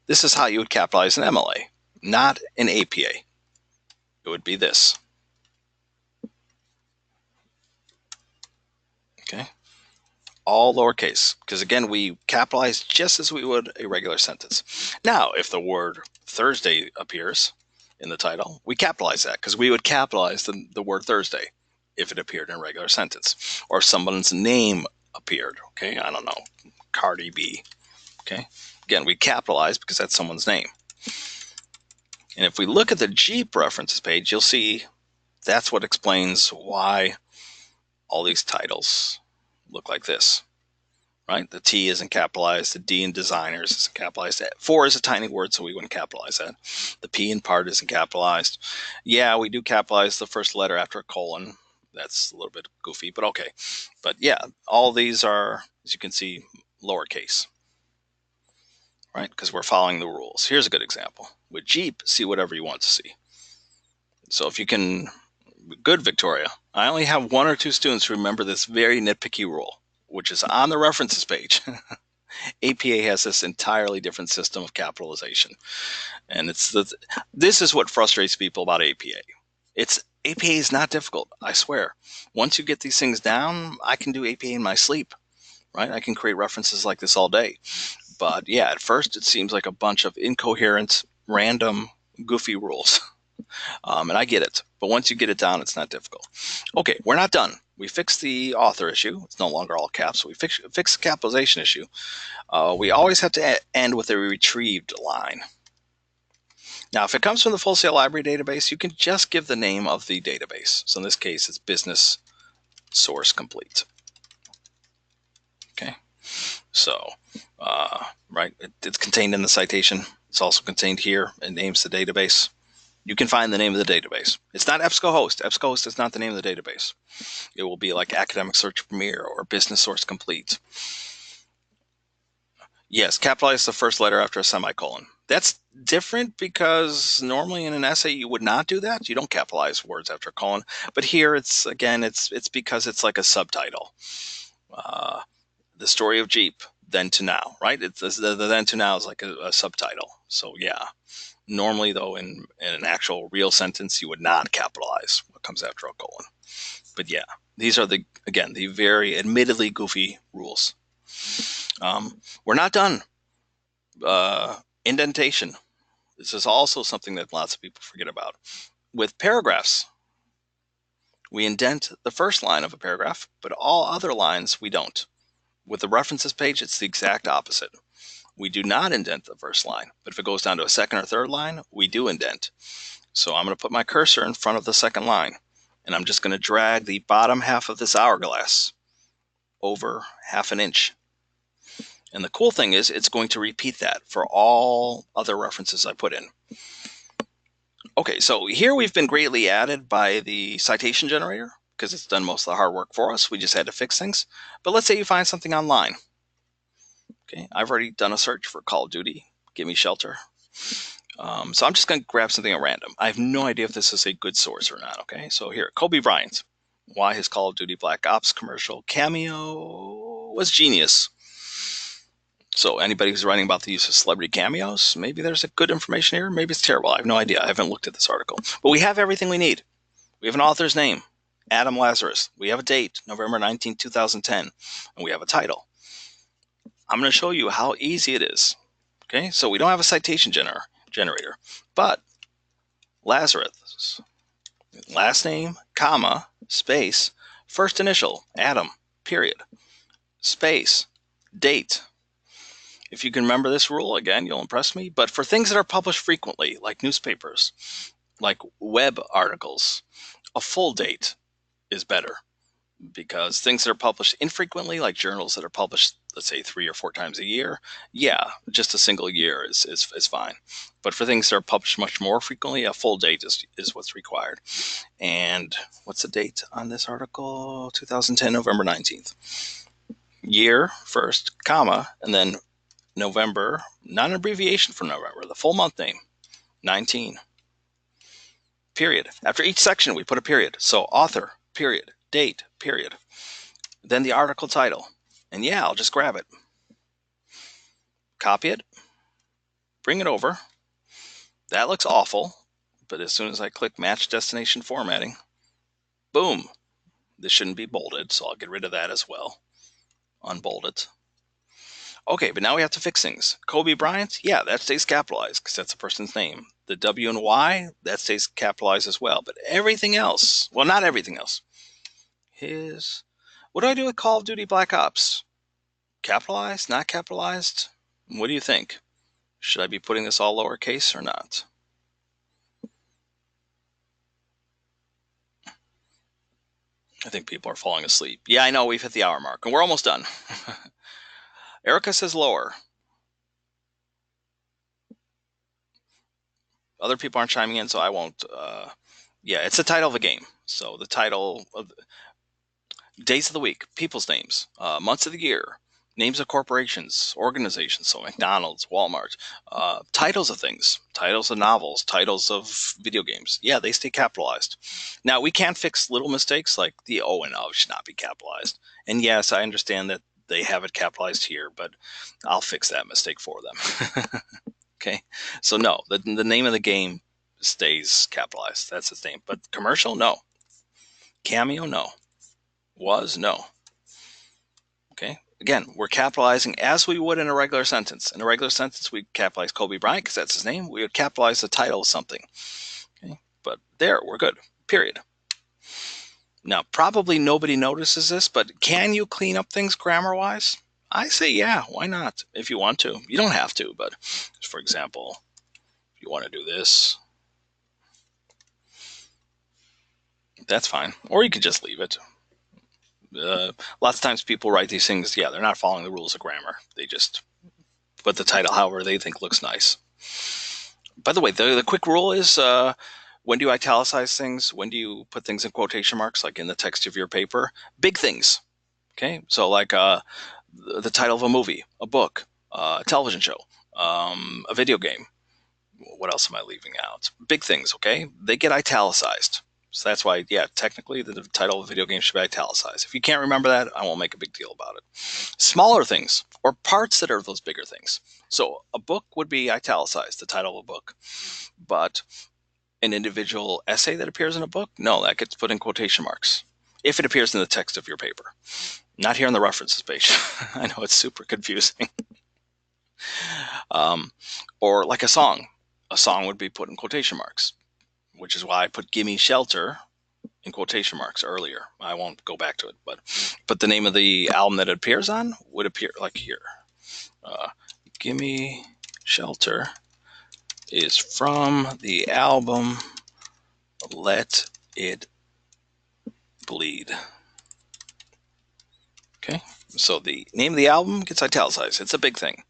This is how you would capitalize an MLA, not an APA. It would be this. Okay. All lowercase, because again, we capitalize just as we would a regular sentence. Now, if the word Thursday appears in the title, we capitalize that because we would capitalize the word Thursday if it appeared in a regular sentence, or if someone's name appeared. Okay, I don't know, Cardi B. Okay, again, we capitalize because that's someone's name. And if we look at the Jeep references page, you'll see that's what explains why all these titles look like this. Right? The T isn't capitalized. The D in designers isn't capitalized. 4 is a tiny word, so we wouldn't capitalize that. The P in part isn't capitalized. Yeah, we do capitalize the first letter after a colon. That's a little bit goofy, but okay. But yeah, all these are, as you can see, lowercase. Right? Because we're following the rules. Here's a good example. With Jeep, see whatever you want to see. So if you can, good, Victoria. I only have 1 or 2 students who remember this very nitpicky rule, which is on the references page. APA has this entirely different system of capitalization. And this is what frustrates people about APA. APA is not difficult, I swear. Once you get these things down, I can do APA in my sleep, right? I can create references like this all day. But yeah, at first it seems like a bunch of incoherent, random, goofy rules. And I get it. But once you get it down, it's not difficult. Okay, we're not done. We fixed the author issue. It's no longer all caps. So we fixed the capitalization issue. We always have to end with a retrieved line. Now, if it comes from the Full Sail Library database, you can just give the name of the database. So in this case, it's Business Source Complete. Okay, so right, it's contained in the citation. It's also contained here. It names the database. You can find the name of the database. It's not EBSCOhost. EBSCOhost is not the name of the database. It will be like Academic Search Premier or Business Source Complete. Yes, capitalize the first letter after a semicolon. That's different because normally in an essay you would not do that. You don't capitalize words after a colon. But here it's because it's like a subtitle. The story of Jeep, then to now, right? The then to now is like a subtitle. So yeah. Normally, though, in an actual real sentence, you would not capitalize what comes after a colon. But yeah, these are the very admittedly goofy rules. We're not done. Indentation. This is also something that lots of people forget about. With paragraphs, we indent the first line of a paragraph, but all other lines we don't. With the references page, it's the exact opposite. We do not indent the first line, but if it goes down to a second or third line, we do indent. So I'm going to put my cursor in front of the second line, and I'm just going to drag the bottom half of this hourglass over 1/2 inch. And the cool thing is it's going to repeat that for all other references I put in. Okay, so here we've been greatly added by the citation generator because it's done most of the hard work for us. We just had to fix things. But let's say you find something online. Okay, I've already done a search for Call of Duty, Gimme Shelter. So I'm just going to grab something at random. I have no idea if this is a good source or not, okay? So here, Kobe Bryant. Why his Call of Duty Black Ops commercial cameo was genius. So anybody who's writing about the use of celebrity cameos, maybe there's a good information here. Maybe it's terrible. I have no idea. I haven't looked at this article. But we have everything we need. We have an author's name, Adam Lazarus. We have a date, November 19, 2010. And we have a title. I'm going to show you how easy it is. Okay, so we don't have a citation generator, but Lazarus, last name, comma, space, first initial, Adam, period, space, date. If you can remember this rule, again, you'll impress me. But for things that are published frequently, like newspapers, like web articles, a full date is better, because things that are published infrequently, like journals that are published, let's say 3 or 4 times a year, yeah, just a single year is fine. But for things that are published much more frequently, a full date is what's required. And what's the date on this article? 2010, November 19th. Year first, comma, and then November, not an abbreviation for November, the full month name, 19. Period. After each section, we put a period. So author, period, date, period. Then the article title. And yeah, I'll just grab it, copy it, bring it over. That looks awful, but as soon as I click match destination formatting, boom, this shouldn't be bolded, so I'll get rid of that as well. Unbold it. Okay, but now we have to fix things. Kobe Bryant, yeah, that stays capitalized because that's a person's name. The W and Y, that stays capitalized as well. But everything else, well, not everything else. What do I do with Call of Duty Black Ops? Capitalized, not capitalized? What do you think? Should I be putting this all lowercase or not? I think people are falling asleep. Yeah, I know, we've hit the hour mark, and we're almost done. Erica says lower. Other people aren't chiming in, so I won't. Yeah, it's the title of a game. So the title of days of the week, people's names, months of the year, names of corporations, organizations, so McDonald's, Walmart, titles of things, titles of novels, titles of video games. Yeah, they stay capitalized. Now, we can fix little mistakes like the O and O should not be capitalized. And yes, I understand that they have it capitalized here, but I'll fix that mistake for them. Okay, so no, the name of the game stays capitalized. That's its name. But commercial, no. Cameo, no. Was, no. Okay, again, we're capitalizing as we would in a regular sentence. In a regular sentence, we capitalize Kobe Bryant because that's his name. We would capitalize the title of something. Okay, but there, we're good. Period. Now, probably nobody notices this, but can you clean up things grammar-wise? I say yeah, why not? If you want to. You don't have to, but for example, if you want to do this, that's fine. Or you could just leave it. Lots of times people write these things, yeah, they're not following the rules of grammar. They just put the title however they think looks nice. By the way, the quick rule is when do you italicize things? When do you put things in quotation marks, like in the text of your paper? Big things. Okay, so like the title of a movie, a book, a television show, a video game. What else am I leaving out? Big things, okay? They get italicized. So that's why, yeah, technically the title of a video game should be italicized. If you can't remember that, I won't make a big deal about it. Smaller things, or parts that are those bigger things. So a book would be italicized, the title of a book. But an individual essay that appears in a book, no, that gets put in quotation marks. If it appears in the text of your paper. Not here on the references page. I know it's super confusing. Or like a song. A song would be put in quotation marks, which is why I put Gimme Shelter in quotation marks earlier. I won't go back to it, but the name of the album that it appears on would appear like here. Gimme Shelter is from the album Let It Bleed. Okay, so the name of the album gets italicized. It's a big thing.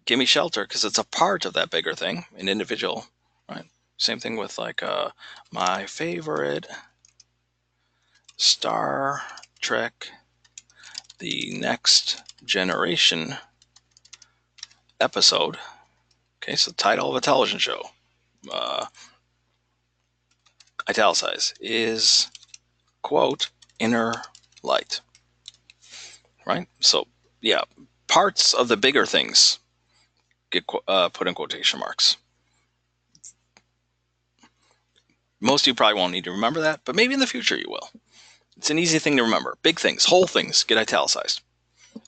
Gimme Shelter, because it's a part of that bigger thing, an individual, right? Same thing with like my favorite Star Trek The Next Generation episode. Okay, so title of a television show, italicized, is, quote, Inner Light. Right? So, yeah, parts of the bigger things get put in quotation marks. Most of you probably won't need to remember that, but maybe in the future you will. It's an easy thing to remember. Big things, whole things get italicized.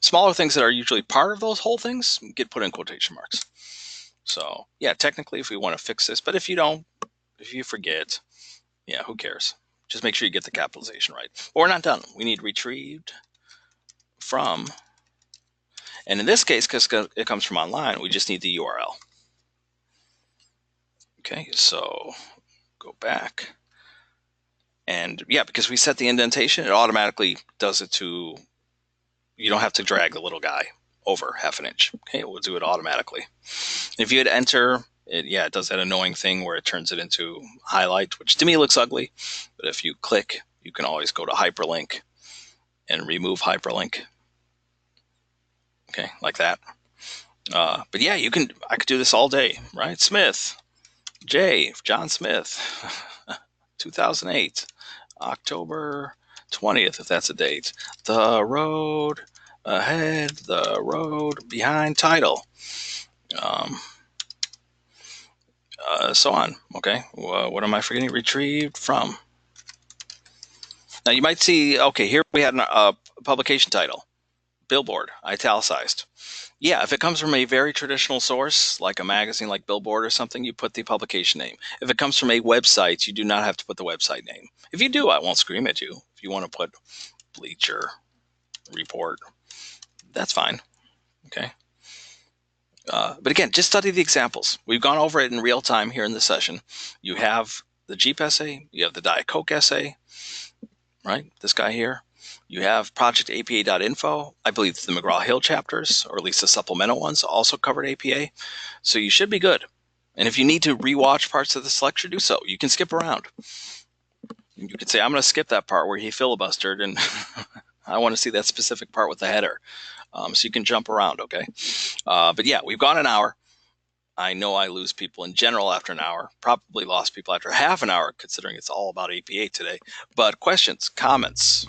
Smaller things that are usually part of those whole things get put in quotation marks. So yeah, technically if we want to fix this, but if you don't, if you forget, yeah, who cares? Just make sure you get the capitalization right. But we're not done. We need retrieved from, and in this case, because it comes from online, we just need the URL. Okay, so go back. And yeah, because we set the indentation, it automatically does it to, you don't have to drag the little guy over half an inch. Okay, it will do it automatically. If you hit enter, it does that annoying thing where it turns it into highlight, which to me looks ugly. But if you click, you can always go to hyperlink and remove hyperlink. Okay, like that. But yeah, I could do this all day, right? Smith, John Smith, 2008, October 20th, if that's a date. The road ahead, the road behind title. So on. Okay, what am I forgetting? Retrieved from. Now you might see, okay, here we had a publication title, Billboard, italicized. Yeah, if it comes from a very traditional source, like a magazine like Billboard or something, you put the publication name. If it comes from a website, you do not have to put the website name. If you do, I won't scream at you. If you want to put Bleacher Report, that's fine. Okay. But again, just study the examples. We've gone over it in real time here in this session. You have the Jeep essay, you have the Diet Coke essay, right? This guy here. You have projectapa.info. I believe the McGraw-Hill chapters, or at least the supplemental ones, also covered APA. So you should be good. And if you need to rewatch parts of this lecture, do so. You can skip around. You can say, I'm going to skip that part where he filibustered, and I want to see that specific part with the header. So you can jump around, okay? But yeah, we've gone an hour. I know I lose people in general after an hour. Probably lost people after half an hour, considering it's all about APA today. But questions, comments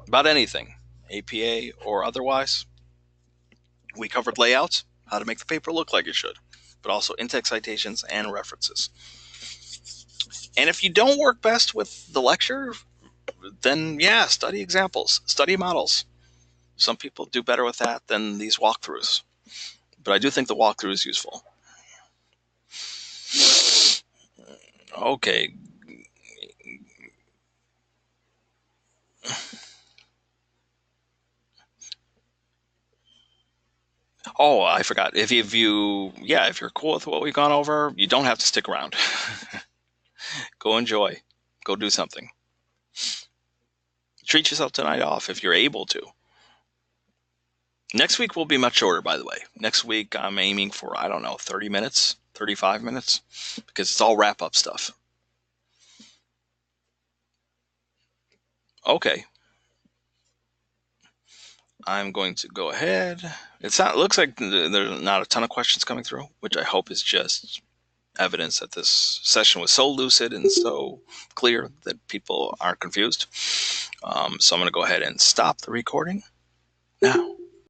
about anything, APA or otherwise. We covered layouts, how to make the paper look like it should, but also in-text citations and references. And if you don't work best with the lecture, then yeah, study examples, study models. Some people do better with that than these walkthroughs. But I do think the walkthrough is useful. Okay. Oh, I forgot. If you're cool with what we've gone over, you don't have to stick around. Go enjoy. Go do something. Treat yourself tonight off if you're able to. Next week will be much shorter, by the way. Next week I'm aiming for, 30 minutes, 35 minutes, because it's all wrap-up stuff. Okay. I'm going to go ahead. It looks like there's not a ton of questions coming through, which I hope is just evidence that this session was so lucid and so clear that people aren't confused. So I'm going to go ahead and stop the recording now.